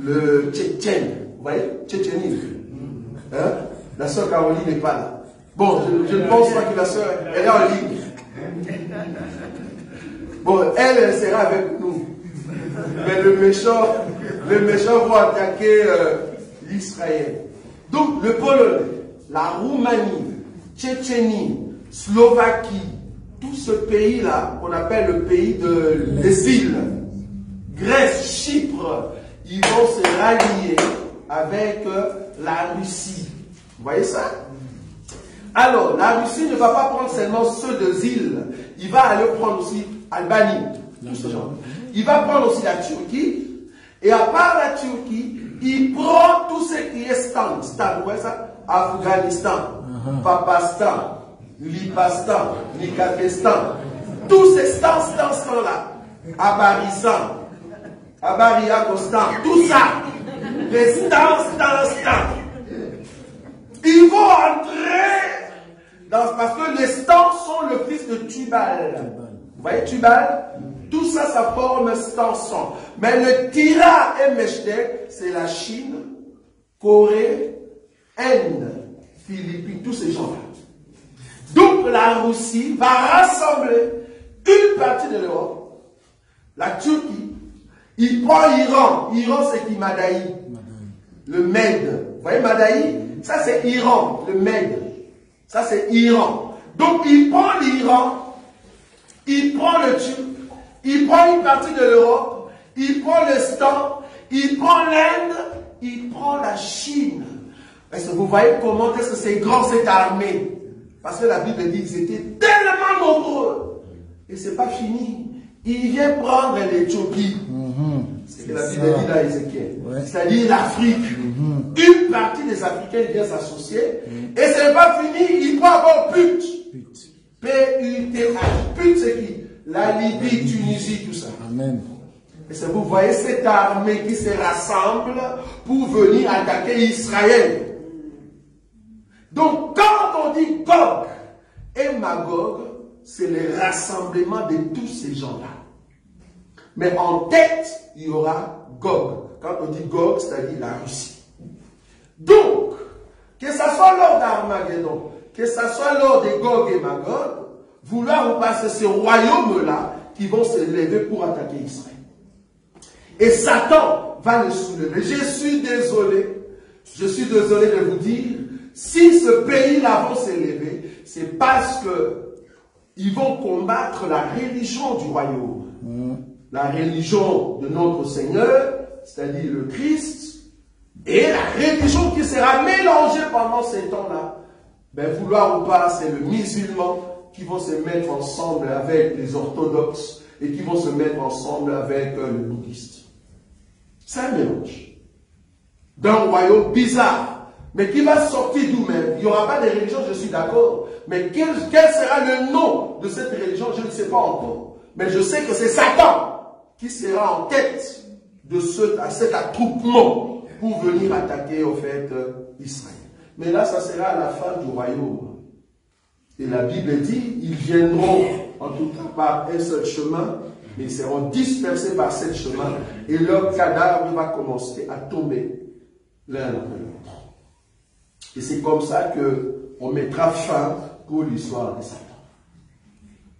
le Tchétchène. Vous voyez, Tchétchénie. Hein? La sœur Caroline n'est pas là. Bon, je ne pense pas que la sœur, elle est en ligne. Bon, elle sera avec nous. Mais le méchant va attaquer l'Israël. Donc, le Polonais, la Roumanie, Tchétchénie, Slovaquie, tout ce pays-là, qu'on appelle le pays des îles, Grèce, Chypre, ils vont se rallier avec la Russie. Vous voyez ça? Alors, la Russie ne va pas prendre seulement ceux des îles, il va aller prendre aussi Albanie, tout ce genre. Il va prendre aussi la Turquie, et à part la Turquie, il prend tout ce qui est Stan, vous voyez ça? Afghanistan, Papastan, Lipastan, Nikatestan, tous ces stans-là, Abariakostan, tout ça, les stans. Ils vont entrer parce que les stans sont le fils de Tubal. Vous voyez Tubal? Tout ça, ça forme Stanson. Mais le Tira et Meshtek, c'est la Chine, Corée, Inde, Philippines, tous ces gens-là. Donc la Russie va rassembler une partie de l'Europe, la Turquie. Il prend Iran. Iran, c'est qui? Madaï. Le Mède. Vous voyez Madaï? Ça, c'est Iran, le Mède. Ça, c'est Iran. Donc, il prend l'Iran, il prend le Turc, il prend une partie de l'Europe, il prend le Stan, il prend l'Inde, il prend la Chine. Est-ce que vous voyez comment est-ce que c'est grand cette armée? Parce que la Bible dit qu'ils étaient tellement nombreux. Et c'est pas fini. Il vient prendre l'Éthiopie. C'est ce que la Bible dit là, Ézéchiel. C'est-à-dire l'Afrique. Une partie des Africains vient s'associer. Et ce n'est pas fini. Il prend encore Put. P-U-T-H. Put, c'est qui? La Libye, Tunisie, tout ça. Amen. Et c'est, vous voyez cette armée qui se rassemble pour venir attaquer Israël. Donc, quand on dit Gog et Magog, c'est le rassemblement de tous ces gens-là. Mais en tête, il y aura Gog. Quand on dit Gog, c'est-à-dire la Russie. Donc, que ce soit lors d'Armageddon, que ce soit lors de Gog et Magog, vouloir ou pas, c'est ces royaumes-là qui vont se lever pour attaquer Israël. Et Satan va le soulever. Je suis désolé de vous dire, si ce pays-là va se lever, c'est parce que ils vont combattre la religion du royaume. La religion de notre Seigneur, c'est-à-dire le Christ, et la religion qui sera mélangée pendant ces temps-là. Ben, vouloir ou pas, c'est le musulman qui vont se mettre ensemble avec les orthodoxes et qui vont se mettre ensemble avec le bouddhiste. C'est un mélange d'un royaume bizarre. Mais qui va sortir d'où même? Il n'y aura pas de religion, je suis d'accord. Mais quel sera le nom de cette religion? Je ne sais pas encore. Mais je sais que c'est Satan qui sera en tête de cet attroupement pour venir attaquer, au fait, Israël. Mais là, ça sera à la fin du royaume. Et la Bible dit, ils viendront, en tout cas, par un seul chemin, mais ils seront dispersés par sept chemins, et leur cadavre va commencer à tomber l'un après l'autre. Et c'est comme ça qu'on mettra fin pour l'histoire de Satan.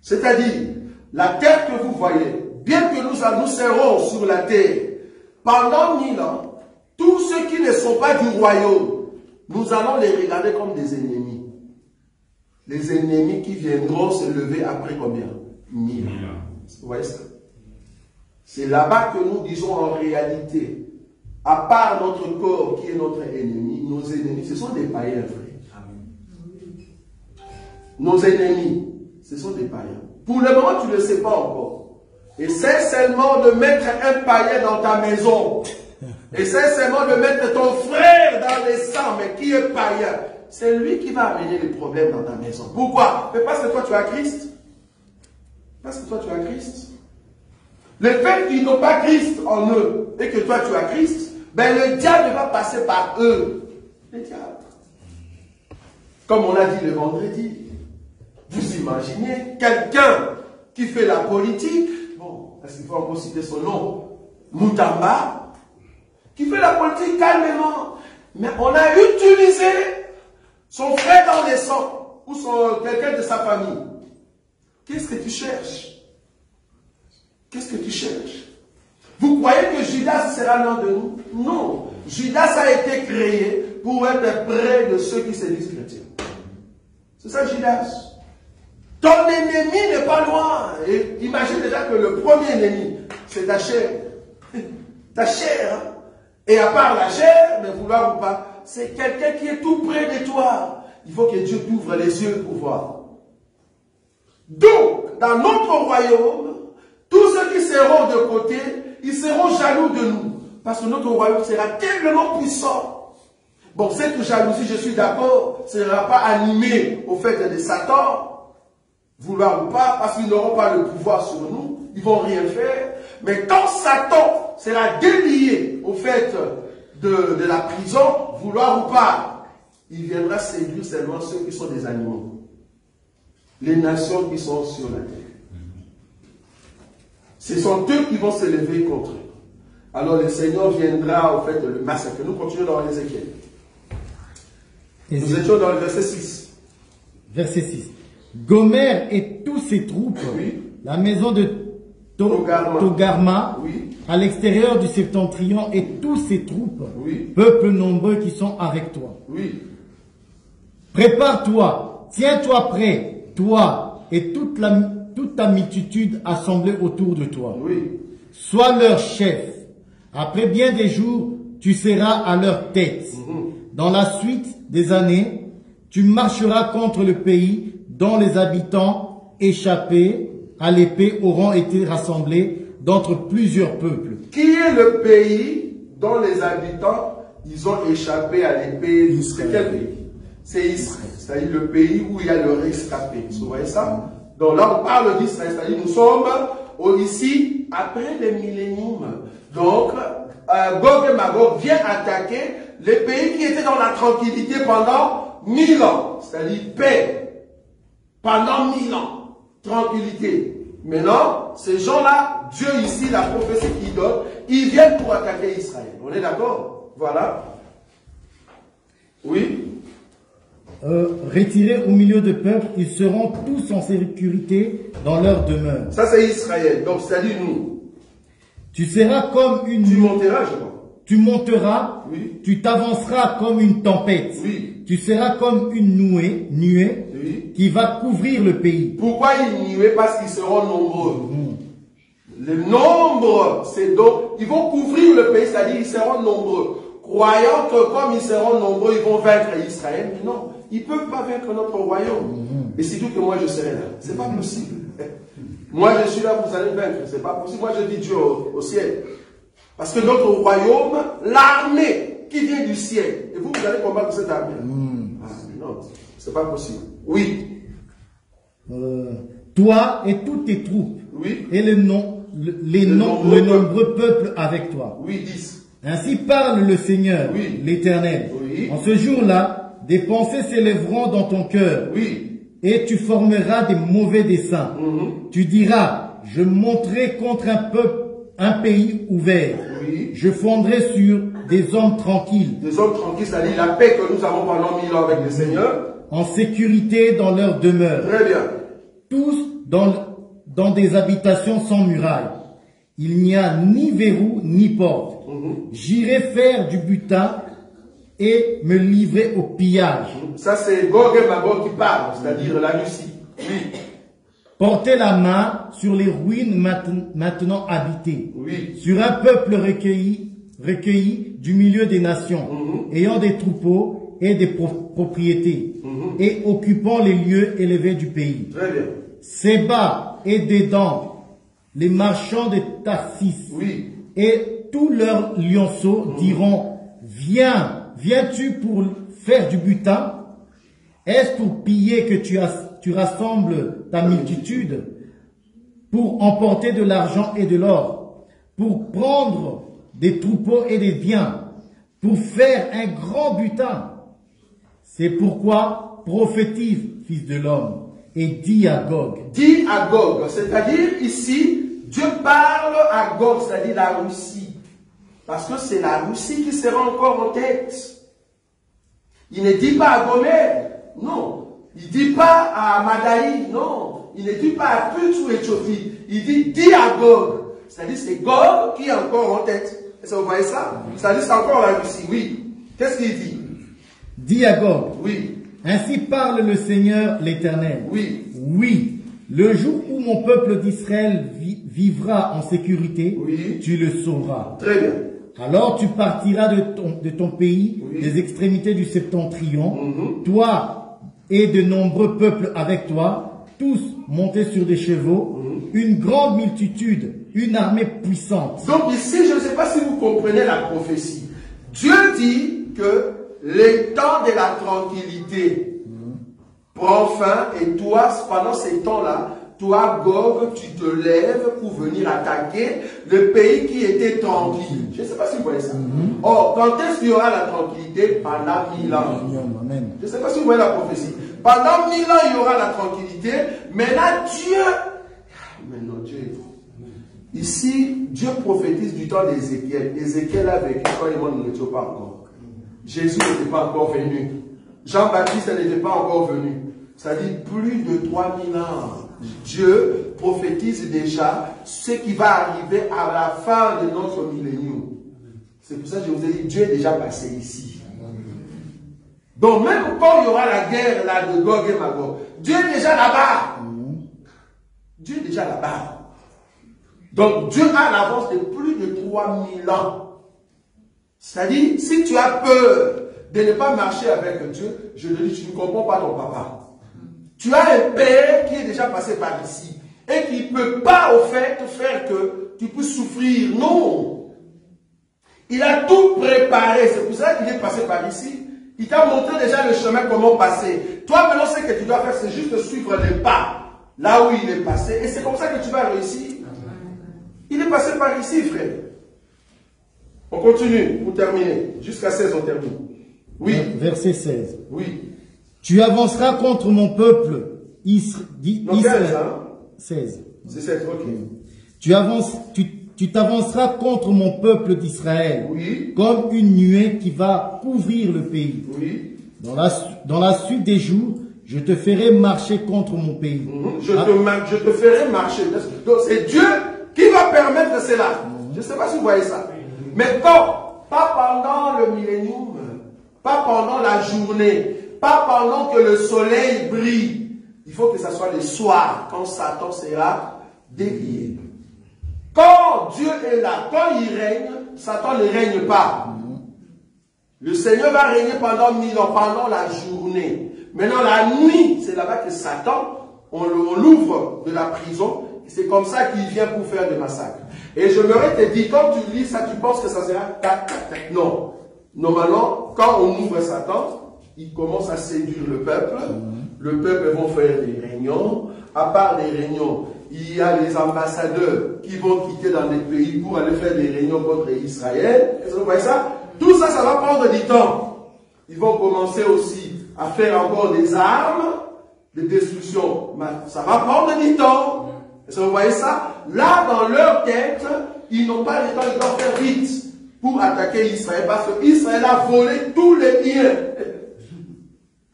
C'est-à-dire, la terre que vous voyez, bien que nous serons sur la terre pendant 1000 ans, tous ceux qui ne sont pas du royaume, nous allons les regarder comme des ennemis. Les ennemis qui viendront se lever après combien? 1000 ans. Vous voyez ça? C'est là-bas que nous disons en réalité, à part notre corps qui est notre ennemi, nos ennemis, ce sont des païens, frère. Nos ennemis, ce sont des païens. Pour le moment, tu ne le sais pas encore. Essaie seulement de mettre un païen dans ta maison. Essaie seulement de mettre ton frère dans les sangs, mais qui est païen. C'est lui qui va amener les problèmes dans ta maison. Pourquoi? Mais parce que toi, tu as Christ. Parce que toi, tu as Christ. Le fait qu'ils n'ont pas Christ en eux et que toi, tu as Christ, ben le diable va passer par eux. Le diable. Comme on l'a dit le vendredi. Vous imaginez quelqu'un qui fait la politique, bon, est-ce qu'il faut encore citer son nom? Moutamba, qui fait la politique calmement. Mais on a utilisé son frère dans les sangs, ou quelqu'un de sa famille. Qu'est-ce que tu cherches? Qu'est-ce que tu cherches? Vous croyez que Judas sera l'un de nous? Non. Judas a été créé pour être près de ceux qui se disent chrétiens. C'est ça Judas. Ton ennemi n'est pas loin. Et imagine déjà que le premier ennemi, c'est ta chair. Ta chair. Hein? Et à part la chair, mais vouloir ou pas, c'est quelqu'un qui est tout près de toi. Il faut que Dieu t'ouvre les yeux pour voir. Donc, dans notre royaume, tous ceux qui seront de côté, ils seront jaloux de nous. Parce que notre royaume sera tellement puissant. Bon, cette jalousie, je suis d'accord, ne sera pas animée au fait de Satan, vouloir ou pas, parce qu'ils n'auront pas le pouvoir sur nous, ils ne vont rien faire. Mais quand Satan sera délié au fait de la prison, vouloir ou pas, il viendra séduire seulement ceux qui sont des animaux. Les nations qui sont sur la terre. Ce sont eux qui vont se lever contre eux. Alors le Seigneur viendra au fait de le massacrer. Nous continuons dans Ézéchiel. Nous étions dans le verset 6. Verset 6. Gomer et tous ses troupes, oui. La maison de Togarma, oui. À l'extérieur du septentrion et tous ses troupes, oui. Peuple nombreux qui sont avec toi. Oui. Prépare-toi, tiens-toi prêt, toi et toute ta multitude assemblée autour de toi. Oui. Sois leur chef. Après bien des jours, tu seras à leur tête. dans la suite des années, tu marcheras contre le pays dont les habitants échappés à l'épée auront été rassemblés d'entre plusieurs peuples. Qui est le pays dont les habitants ils ont échappé à l'épée? C'est quel pays? C'est Israël, c'est-à-dire le pays où il y a le rescapé. Vous voyez ça? Donc là, on parle d'Israël, c'est-à-dire nous sommes ici après les milléniums. Donc, Gog et Magog vient attaquer les pays qui étaient dans la tranquillité pendant 1000 ans, c'est-à-dire paix. Pendant 1000 ans, tranquillité. Maintenant, ces gens-là, Dieu ici, la prophétie qu'il donne, ils viennent pour attaquer Israël. On est d'accord? Voilà. Oui. Retirés au milieu de peuple, ils seront tous en sécurité dans leur demeure. Ça c'est Israël, donc c'est-à-dire nous. Tu seras comme une... Tu monteras, je crois. Tu monteras, oui. Tu t'avanceras comme une tempête. Oui. Tu seras comme une nuée oui. Qui va couvrir le pays. Pourquoi une nuée? Parce qu'ils seront nombreux. Le nombre, c'est donc, ils vont couvrir le pays, c'est-à-dire ils seront nombreux. Croyant que comme ils seront nombreux, ils vont vaincre Israël. Mais non, ils ne peuvent pas vaincre notre royaume. Et c'est tout que moi je serai là. C'est pas possible. Moi je suis là, vous allez vaincre. C'est pas possible. Moi je dis Dieu au ciel. Parce que notre royaume, l'armée qui vient du ciel. Et vous allez combattre cette armée. Ah, non, c'est pas possible. Oui. Toi et toutes tes troupes. Oui. Et le nombreux peuple avec toi. Oui, 10. Ainsi parle le Seigneur, oui. l'Éternel. Oui. En ce jour-là, des pensées s'élèveront dans ton cœur. Oui. Et tu formeras des mauvais desseins. Tu diras, je monterai contre un pays ouvert. Oui. Je fondrai sur des hommes tranquilles. Des hommes tranquilles, c'est-à-dire la paix que nous avons pendant 1000 ans avec le Seigneur. En sécurité dans leur demeure. Très bien. Tous dans des habitations sans murailles. Il n'y a ni verrou ni porte. J'irai faire du butin et me livrer au pillage. Ça c'est Gog et Magog qui parle, c'est-à-dire la Russie. Oui. Portez la main sur les ruines maintenant habitées. Oui. Sur un peuple recueilli du milieu des nations, ayant des troupeaux et des propriétés, et occupant les lieux élevés du pays. Très bien. Séba et Dédan, les marchands de Tarsis, oui. Et tous leurs lionceaux diront, viens-tu pour faire du butin? Est-ce pour piller que tu rassembles ta multitude? Pour emporter de l'argent et de l'or? Pour prendre des troupeaux et des biens? Pour faire un grand butin? C'est pourquoi prophétise, fils de l'homme, et dis à Gog. Dis à Gog, c'est-à-dire ici, Dieu parle à Gog, c'est-à-dire la Russie. Parce que c'est la Russie qui sera encore en tête. Il ne dit pas à Gomer, non. Il ne dit pas à Madaï, non. Il ne dit pas à Put ou Éthiopie. Il dit, dis à Gog. C'est-à-dire c'est Gog qui est encore en tête. Est-ce que vous voyez ça? C'est-à-dire c'est encore la Russie, oui. Qu'est-ce qu'il dit? Dis à Gog. Oui. Ainsi parle le Seigneur l'Éternel. Oui. Oui. Le jour où mon peuple d'Israël vivra en sécurité, oui. Tu le sauras. Très bien. Alors tu partiras de ton pays, oui. Des extrémités du septentrion, toi et de nombreux peuples avec toi, tous montés sur des chevaux, une grande multitude, une armée puissante. Donc ici, je ne sais pas si vous comprenez la prophétie. Dieu dit que les temps de la tranquillité prend fin et toi, pendant ces temps-là, toi, Gog, tu te lèves pour venir attaquer le pays qui était tranquille. Je ne sais pas si vous voyez ça. Or, quand est-ce qu'il y aura la tranquillité? Pendant 1000 ans. Je ne sais pas si vous voyez la prophétie. Pendant 1000 ans, il y aura la tranquillité. Maintenant, Dieu. Ici, Dieu prophétise du temps d'Ézéchiel. Ézéchiel a vécu quand les monde n'était pas encore. Jésus n'était pas encore venu. Jean-Baptiste n'était pas encore venu. Ça dit plus de 3000 ans. Dieu prophétise déjà ce qui va arriver à la fin de notre millénium. C'est pour ça que je vous ai dit, Dieu est déjà passé ici. Donc même quand il y aura la guerre là, de Gog et Magog, Dieu est déjà là-bas. Dieu est déjà là-bas. Donc Dieu a l'avance de plus de 3000 ans. C'est-à-dire, si tu as peur de ne pas marcher avec Dieu, je te dis, tu ne comprends pas ton papa. Tu as un père qui est déjà passé par ici et qui ne peut pas, au fait, faire que tu puisses souffrir. Non. Il a tout préparé. C'est pour ça qu'il est passé par ici. Il t'a montré déjà le chemin, comment passer. Toi, maintenant, ce que tu dois faire, c'est juste suivre les pas, là où il est passé. Et c'est comme ça que tu vas réussir. Il est passé par ici, frère. On continue, pour terminer. Jusqu'à 16, on termine. Oui. Verset 16. Oui. Tu avanceras contre mon peuple, Israël. 16. C'est 16, ok. Tu t'avanceras contre mon peuple d'Israël, oui, comme une nuée qui va couvrir le pays. Oui. Dans la suite des jours, je te ferai marcher contre mon pays. Je te ferai marcher. Donc c'est Dieu qui va permettre cela. Je ne sais pas si vous voyez ça. Mais quand, pas pendant le millénium, pas pendant la journée, pas pendant que le soleil brille. Il faut que ce soit le soir, quand Satan sera dévié. Quand Dieu est là, quand il règne, Satan ne règne pas. Le Seigneur va régner pendant 1000 ans, pendant la journée. Maintenant, la nuit, c'est là-bas que Satan, on l'ouvre de la prison. C'est comme ça qu'il vient pour faire des massacres. Et je m'aurais te dit, quand tu lis ça, tu penses que ça sera tac, tac, tac. Non. Normalement, quand on ouvre Satan, il commence à séduire le peuple. Le peuple va faire des réunions. À part des réunions, il y a les ambassadeurs qui vont quitter dans des pays pour aller faire des réunions contre Israël. Est-ce que vous voyez ça? Tout ça, ça va prendre du temps. Ils vont commencer aussi à faire encore des armes de destruction. Ça va prendre du temps. Est-ce que vous voyez ça? Là, dans leur tête, ils n'ont pas le temps, ils doivent faire vite pour attaquer Israël. Parce qu'Israël a volé tous les biens,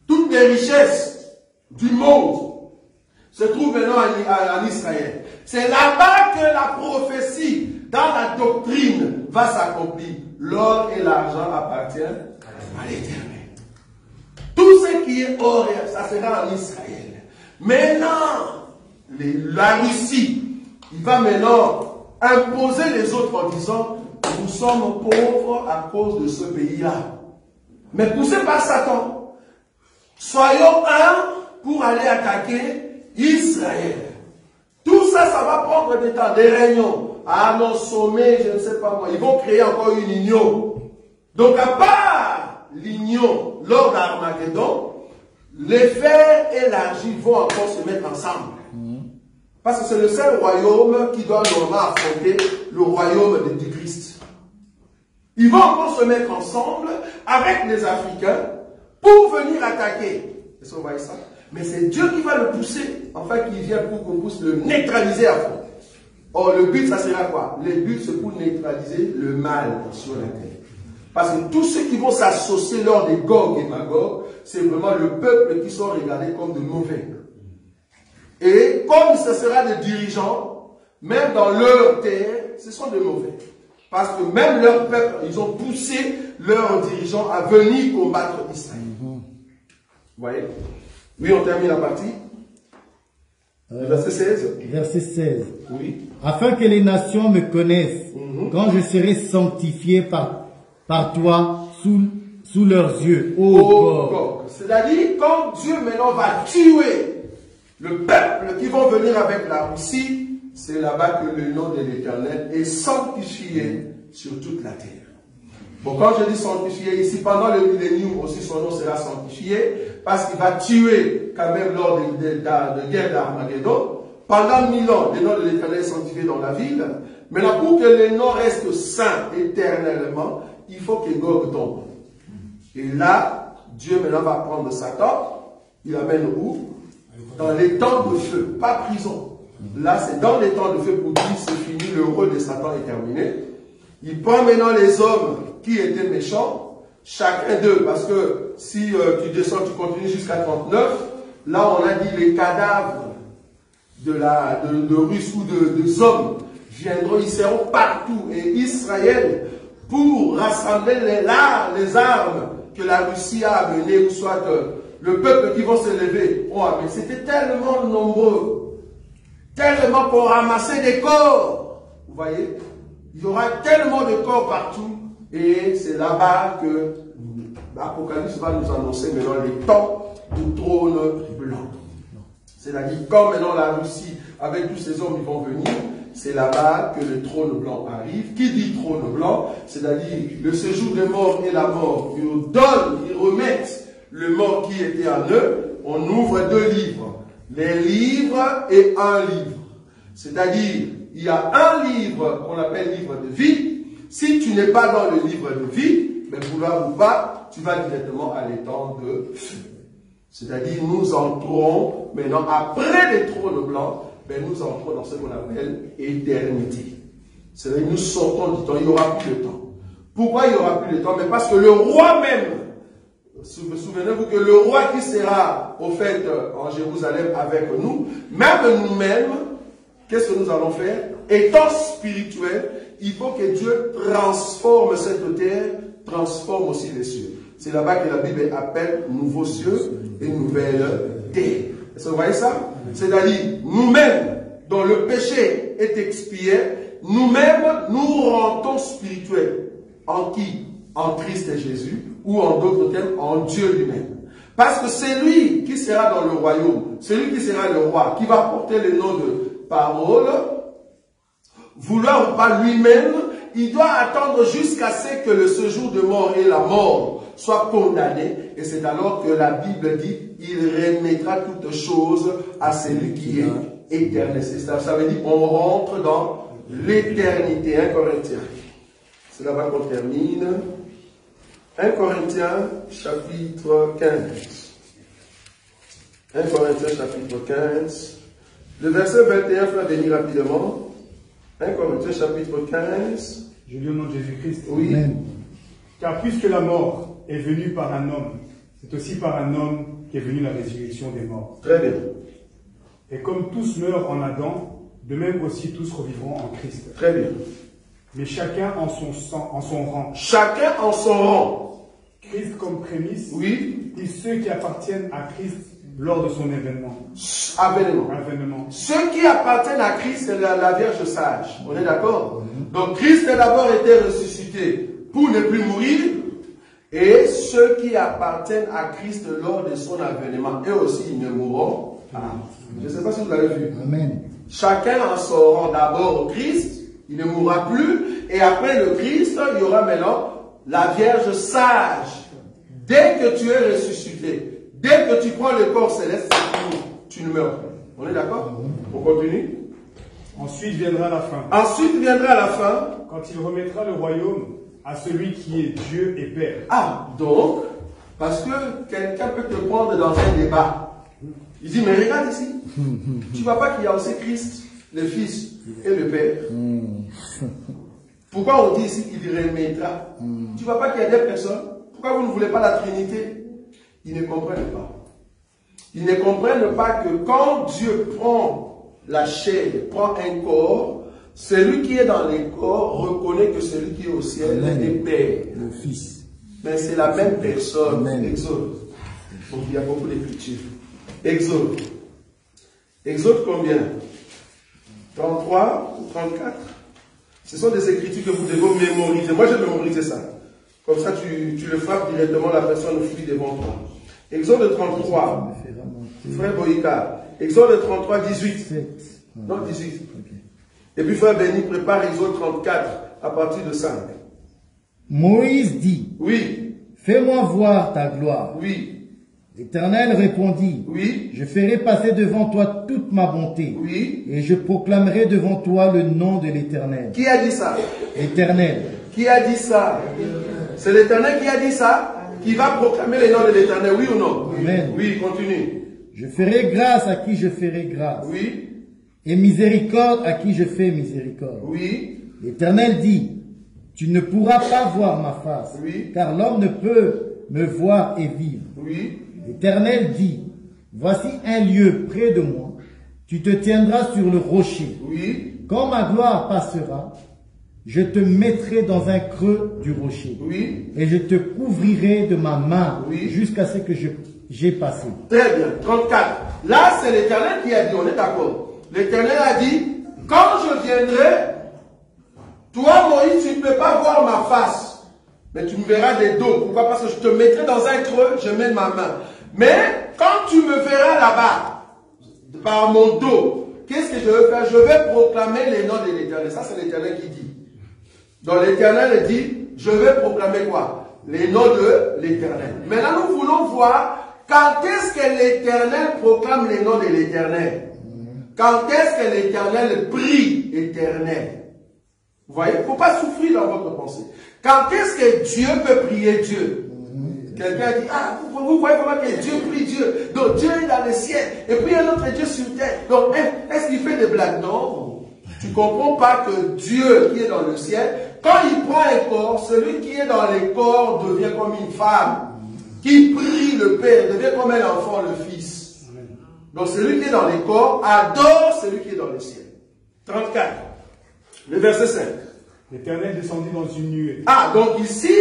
toutes les richesses du monde se trouvent maintenant en Israël. C'est là-bas que la prophétie, dans la doctrine, va s'accomplir. L'or et l'argent appartiennent à l'Éternel. Tout ce qui est or, ça sera en Israël. Maintenant, la Russie, il va maintenant imposer les autres en disant, nous sommes pauvres à cause de ce pays-là. Mais poussés par Satan, soyons un pour aller attaquer Israël. Tout ça, ça va prendre des temps, des réunions. À nos sommets, je ne sais pas moi, ils vont créer encore une union. Donc à part l'union lors d'Armageddon, les fers et l'argile vont encore se mettre ensemble. Parce que c'est le seul royaume qui doit normalement affronter le royaume du Christ. Ils vont encore se mettre ensemble avec les Africains pour venir attaquer. Est-ce que vous voyez ça? Mais c'est Dieu qui va le pousser, enfin qui vient pour qu'on puisse le neutraliser à fond. Or, le but, ça sera quoi? Le but, c'est pour neutraliser le mal sur la terre. Parce que tous ceux qui vont s'associer lors des Gog et Magog, c'est vraiment le peuple qui sont regardés comme de mauvais. Et comme ce sera des dirigeants, même dans leur terre, ce sont des mauvais. Parce que même leur peuple, ils ont poussé leurs dirigeants à venir combattre Israël. Vous voyez? Oui, on termine la partie. Verset 16. Verset 16. Oui. Afin que les nations me connaissent, quand je serai sanctifié par toi sous leurs yeux. C'est-à-dire, quand Dieu maintenant va tuer le peuple qui vont venir avec la Russie, c'est là-bas que le nom de l'Éternel est sanctifié sur toute la terre. Bon, quand je dis sanctifié ici, pendant le millénium aussi, son nom sera sanctifié, parce qu'il va tuer quand même lors de guerre d'Armageddon. Pendant 1000 ans, le nom de l'Éternel est sanctifié dans la ville. Maintenant, pour que le nom reste saint éternellement, il faut que Gog tombe. Et là, Dieu maintenant va prendre Satan, il amène où? Dans les temps de feu, pas prison. Là, c'est dans les temps de feu pour dire c'est fini, le rôle de Satan est terminé. Il prend maintenant les hommes qui étaient méchants, chacun d'eux, parce que si tu descends, tu continues jusqu'à 39, là on a dit les cadavres de Russes ou de hommes viendront, ils seront partout. Et Israël, pour rassembler les armes que la Russie a amenées, ou soit le peuple qui va se lever, ont amené, c'était tellement nombreux, tellement qu'on ramassait des corps. Vous voyez? Il y aura tellement de corps partout. Et c'est là-bas que l'Apocalypse va nous annoncer maintenant les temps du trône blanc. C'est-à-dire, quand maintenant la Russie, avec tous ces hommes, ils vont venir, c'est là-bas que le trône blanc arrive. Qui dit trône blanc? C'est-à-dire, le séjour des morts et la mort, ils nous donnent, ils remettent le mort qui était en eux. On ouvre 2 livres, les livres et un livre. C'est-à-dire, il y a un livre qu'on appelle livre de vie. Si tu n'es pas dans le livre de vie, mais vouloir ou pas, tu vas directement à l'étang de feu. C'est-à-dire, nous entrons maintenant, après les trônes blancs, ben nous entrons dans ce qu'on appelle éternité. C'est-à-dire, nous sortons du temps, il n'y aura plus de temps. Pourquoi il n'y aura plus de temps? Mais parce que le roi même, souvenez-vous que le roi qui sera, au fait, en Jérusalem avec nous, même nous-mêmes, qu'est-ce que nous allons faire? Étant spirituel, il faut que Dieu transforme cette terre, transforme aussi les cieux. C'est là-bas que la Bible appelle nouveaux cieux et nouvelle terre. Est-ce que vous voyez ça? C'est-à-dire, nous-mêmes, dont le péché est expié, nous-mêmes, nous rentrons spirituels. En qui? En Christ et Jésus, ou en d'autres termes, en Dieu lui-même. Parce que c'est lui qui sera dans le royaume, c'est lui qui sera le roi, qui va porter le nom de parole, vouloir ou pas lui-même, il doit attendre jusqu'à ce que le séjour de mort et la mort soient condamnés, et c'est alors que la Bible dit, il remettra toutes choses à celui qui est éternel. Ça veut dire qu'on rentre dans l'éternité. 1 Corinthiens. C'est là-bas qu'on termine. 1 Corinthiens, chapitre 15. 1 Corinthiens, chapitre 15. Le verset 21, frère Denis, rapidement. 1 Corinthiens, chapitre 15. Je lis au nom de Jésus-Christ. Oui. Amen. Car puisque la mort est venue par un homme, c'est aussi par un homme qu'est venue la résurrection des morts. Très bien. Et comme tous meurent en Adam, de même aussi tous revivront en Christ. Très bien. Mais chacun en son rang. Chacun en son rang. Christ comme prémisse. Oui. Et ceux qui appartiennent à Christ lors de son événement. Avènement. Ceux qui appartiennent à Christ, c'est la Vierge sage. On est d'accord? Donc Christ a d'abord été ressuscité pour ne plus mourir. Et ceux qui appartiennent à Christ lors de son avènement, eux aussi, ils ne mourront pas. Je ne sais pas si vous l'avez vu. Amen. Chacun en son rang. D'abord au Christ, il ne mourra plus. Et après le Christ, il y aura maintenant la Vierge sage. Dès que tu es ressuscité, dès que tu prends le corps céleste, tu ne meurs plus. On est d'accord? On continue. Ensuite viendra la fin. Ensuite viendra la fin. Quand il remettra le royaume à celui qui est Dieu et Père. Ah, donc, parce que quelqu'un peut te prendre dans un débat. Il dit, mais regarde ici. Tu ne vois pas qu'il y a aussi Christ, le Fils et le Père. Pourquoi on dit ici qu'il remettra? Tu ne vois pas qu'il y a des personnes? Pourquoi vous ne voulez pas la Trinité? Ils ne comprennent pas. Ils ne comprennent pas que quand Dieu prend la chair, prend un corps, celui qui est dans les corps reconnaît que celui qui est au ciel est Père. Le Fils. Mais c'est la même personne. Amen. Exode. Donc il y a beaucoup d'écritures. Exode. Exode combien? 33 ou 34? Ce sont des écritures que vous devez mémoriser. Moi j'ai mémorisé ça. Comme ça tu le frappes directement, la personne fuit devant toi. Exode 33. Frère Boïka. Exode 33, 18. Non, 18. Okay. Et puis frère Béni prépare Exode 34 à partir de 5. Moïse dit, oui. Fais-moi voir ta gloire. Oui. L'Éternel répondit, oui. Je ferai passer devant toi toute ma bonté. Oui. Et je proclamerai devant toi le nom de l'Éternel. Qui a dit ça? L'Éternel. Qui a dit ça? C'est l'Éternel qui a dit ça? Qui va proclamer le nom de l'Éternel, oui ou non? Amen. Oui, continue. Je ferai grâce à qui je ferai grâce. Oui. Et miséricorde à qui je fais miséricorde. Oui. L'Éternel dit, tu ne pourras pas voir ma face, oui. Car l'homme ne peut me voir et vivre. Oui. L'Éternel dit, voici un lieu près de moi, tu te tiendras sur le rocher. Oui. Quand ma gloire passera, je te mettrai dans un creux du rocher. Oui. Et je te couvrirai de ma main, oui. Jusqu'à ce que j'ai passé. Très bien. 34. Là, c'est l'Éternel qui a dit, on est d'accord. L'Éternel a dit, quand je viendrai, toi Moïse, tu ne peux pas voir ma face. Mais tu me verras des dos. Pourquoi? Parce que je te mettrai dans un creux, je mets ma main. Mais quand tu me verras là-bas, par mon dos, qu'est-ce que je vais faire? Je vais proclamer les noms de l'Éternel. Ça, c'est l'Éternel qui dit. Donc l'Éternel dit, je vais proclamer quoi? Les noms de l'Éternel. Maintenant, nous voulons voir quand est-ce que l'Éternel proclame les noms de l'Éternel. Quand est-ce que l'Éternel prie l'Éternel. Vous voyez, il ne faut pas souffrir dans votre pensée. Quand est-ce que Dieu peut prier Dieu? Quelqu'un dit, ah, vous voyez comment que Dieu prie Dieu. Donc Dieu est dans le ciel. Et puis un autre Dieu sur terre. Donc, est-ce qu'il fait des blagues? Non. Tu ne comprends pas que Dieu qui est dans le ciel, quand il prend un corps, celui qui est dans les corps devient comme une femme. Qui prie le Père, devient comme un enfant, le Fils. Donc celui qui est dans les corps adore celui qui est dans le ciel. 34. Le verset 5. L'Éternel descendit dans une nuée. Ah, donc ici,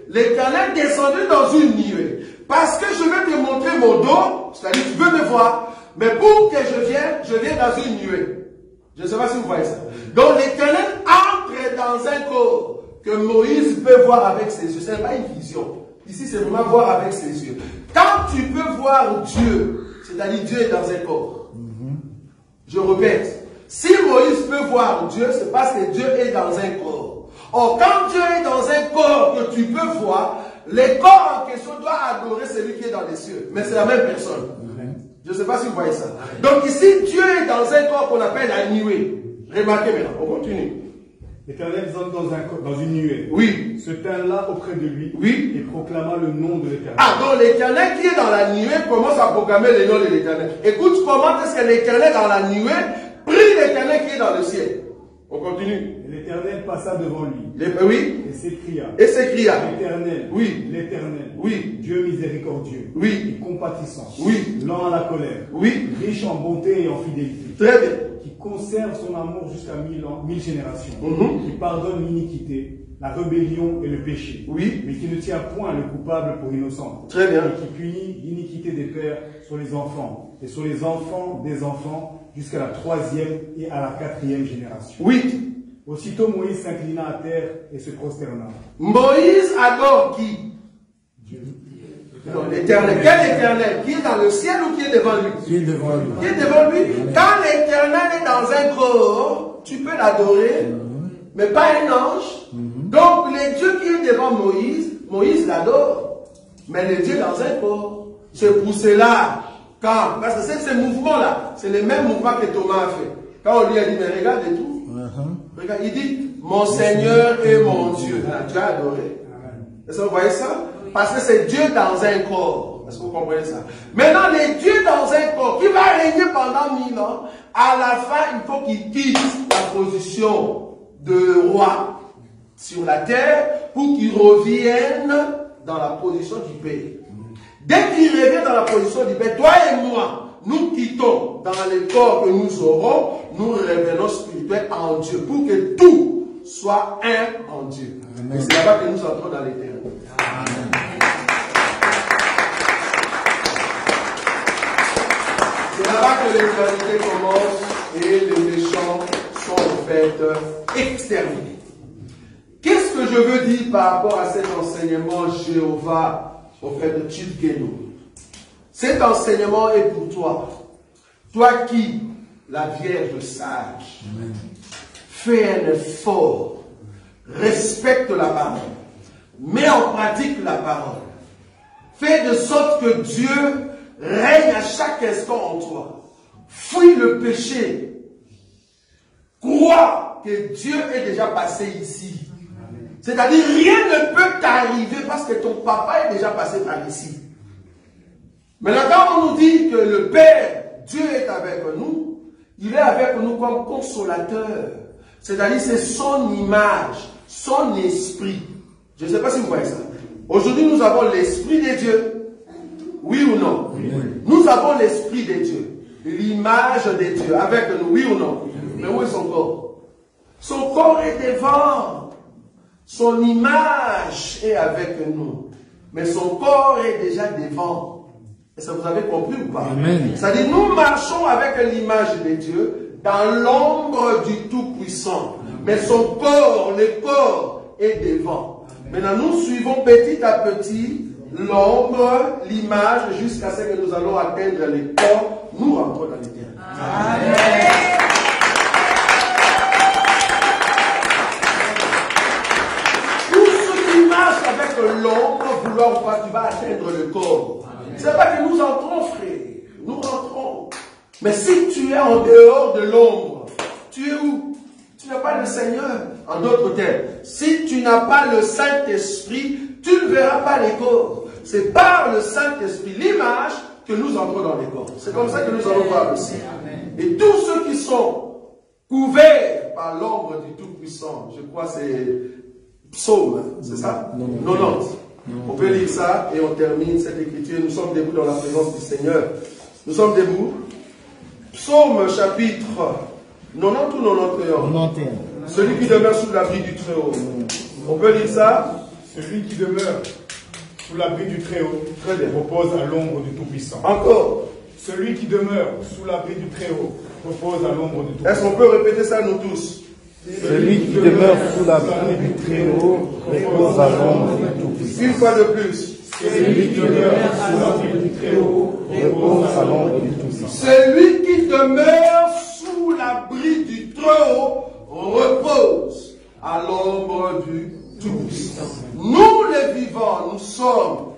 l'Éternel descendu dans une nuée. Parce que je vais te montrer mon dos, c'est-à-dire tu veux me voir, mais pour que je viens dans une nuée. Je ne sais pas si vous voyez ça. Donc l'Éternel entre dans un corps que Moïse peut voir avec ses yeux. Ce n'est pas une vision. Ici, c'est vraiment voir avec ses yeux. Quand tu peux voir Dieu, c'est-à-dire Dieu est dans un corps. Je répète, si Moïse peut voir Dieu, c'est parce que Dieu est dans un corps. Or, quand Dieu est dans un corps que tu peux voir, le corps en question doit adorer celui qui est dans les cieux. Mais c'est la même personne. Je ne sais pas si vous voyez ça. Donc ici, Dieu est dans un corps qu'on appelle la nuée. Remarquez maintenant, on continue. L'Éternel descendit dans une nuée. Oui. Se tint là auprès de lui. Oui. Et proclama le nom de l'Éternel. Ah, donc l'Éternel qui est dans la nuée commence à proclamer le nom de l'Éternel. Écoute comment est-ce que l'Éternel dans la nuée prie l'Éternel qui est dans le ciel. On continue. L'Éternel passa devant lui. Oui. Et s'écria. L'Éternel. Oui. L'Éternel. Oui. Dieu miséricordieux. Oui. Et compatissant. Oui. Lent à la colère. Oui. Riche en bonté et en fidélité. Très bien. Qui conserve son amour jusqu'à 1000 générations. Qui pardonne l'iniquité, la rébellion et le péché. Oui. Mais qui ne tient point le coupable pour innocent. Très bien. Et qui punit l'iniquité des pères sur les enfants et sur les enfants des enfants jusqu'à la 3e et à la 4e génération. Oui. Aussitôt Moïse s'inclina à terre et se prosterna. Moïse adore qui? Dieu. L'Éternel. Quel Éternel? Qui est dans le ciel ou qui est devant lui? Qui est devant lui. Qui est devant lui? Quand l'Éternel est dans un corps, tu peux l'adorer, mais pas un ange. Donc, le Dieu qui est devant Moïse, Moïse l'adore. Mais le Dieu dans un corps. C'est pour cela, parce que c'est ces mouvements-là, c'est les mêmes mouvements que Thomas a fait. Quand on lui a dit, mais regarde et tout. Regarde, il dit, mon Seigneur et mon Dieu. Tu as adoré. Est-ce que vous voyez ça? Parce que c'est Dieu dans un corps. Est-ce que vous comprenez ça? Maintenant, les dieux dans un corps qui va régner pendant 1000 ans, à la fin, il faut qu'il quitte la position de roi sur la terre pour qu'il revienne dans la position du Père. Dès qu'il revient dans la position du Père, toi et moi, nous quittons dans les corps que nous aurons, nous revenons spirituels en Dieu pour que tout soit un en Dieu. Et c'est là-bas que nous entrons dans l'éternité. C'est là-bas que l'éternité commence et les méchants sont en fait exterminés. Qu'est-ce que je veux dire par rapport à cet enseignement Jéhovah au fait de Tzidkenu? Cet enseignement est pour toi. Toi qui, la Vierge sage, fais un effort, respecte la parole, mets en pratique la parole, fais de sorte que Dieu règne à chaque instant en toi. Fuis le péché. Crois que Dieu est déjà passé ici. C'est-à-dire, rien ne peut t'arriver parce que ton papa est déjà passé par ici. Maintenant, quand on nous dit que le Père, Dieu est avec nous, il est avec nous comme consolateur. C'est-à-dire, c'est son image, son esprit. Je ne sais pas si vous voyez ça. Aujourd'hui, nous avons l'esprit de Dieu. Oui ou non? Oui. Nous avons l'esprit de Dieu. L'image de Dieu avec nous. Oui ou non? Mais où est son corps? Son corps est devant. Son image est avec nous. Mais son corps est déjà devant. Est-ce que vous avez compris ou pas? C'est-à-dire, nous marchons avec l'image de Dieu dans l'ombre du Tout-Puissant. Mais son corps, le corps est devant. Maintenant, nous suivons petit à petit l'ombre, l'image, jusqu'à ce que nous allons atteindre le corps. Nous rentrons dans l'éternité. Amen. Tout ce qui marche avec l'ombre, vouloir ou pas, tu vas atteindre le corps. C'est pas que nous entrons, frère. Nous rentrons. Mais si tu es en dehors de l'ombre, tu es où? Tu n'as pas le Seigneur. En d'autres termes, si tu n'as pas le Saint-Esprit, tu ne verras pas les corps. C'est par le Saint-Esprit, l'image, que nous entrons dans les corps. C'est comme ça que nous allons voir aussi. Et tous ceux qui sont couverts par l'ombre du Tout-Puissant, je crois que c'est Psaume, c'est ça? 90. On peut lire ça et on termine cette écriture. Nous sommes debout dans la présence du Seigneur. Nous sommes debout. Psaume chapitre 90 ou 91? Celui qui demeure sous l'abri du Très-Haut. On peut lire ça? Celui qui demeure sous l'abri du Très-Haut repose à l'ombre du Tout-Puissant. Encore. Celui qui demeure sous l'abri du Très-Haut repose à l'ombre du Tout-Puissant. Est-ce qu'on peut répéter ça nous tous? Celui qui demeure sous l'abri du Très-Haut repose à l'ombre du Tout-Puissant. Une fois de plus. Celui qui demeure sous l'abri du Très-Haut repose à l'ombre du Tout-Puissant. Celui qui demeure sous l'abri du Très-Haut repose à l'ombre du Tout-Puissant. Nous les vivants, nous sommes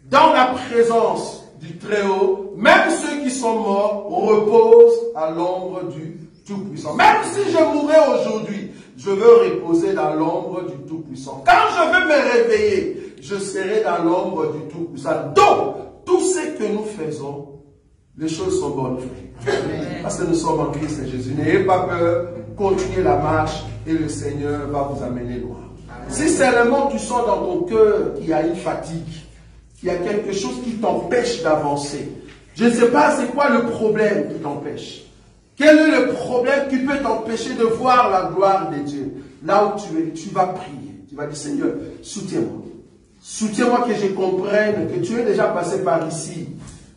dans la présence du Très-Haut. Même ceux qui sont morts reposent à l'ombre du Tout-Puissant. Même si je mourrais aujourd'hui, je veux reposer dans l'ombre du Tout-Puissant. Quand je veux me réveiller, je serai dans l'ombre du Tout-Puissant. Donc, tout ce que nous faisons, les choses sont bonnes. Parce que nous sommes en Christ et Jésus. N'ayez pas peur, continuez la marche et le Seigneur va vous amener loin. Si seulement tu sens dans ton cœur qu'il y a une fatigue, qu'il y a quelque chose qui t'empêche d'avancer, je ne sais pas c'est quoi le problème qui t'empêche. Quel est le problème qui peut t'empêcher de voir la gloire de Dieu? Là où tu es, tu vas prier. Tu vas dire, Seigneur, soutiens-moi. Soutiens-moi que je comprenne que tu es déjà passé par ici.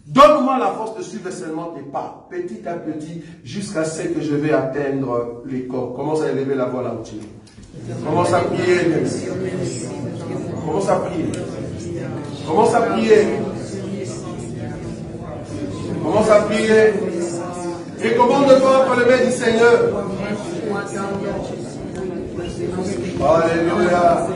Donne-moi la force de suivre seulement tes pas, petit à petit, jusqu'à ce que je vais atteindre les corps. Commence à élever la voix là où tu es. Commence à prier. Commence à prier. Commence à prier. Commence à prier. Et commande-toi entre les mains du Seigneur. Alléluia.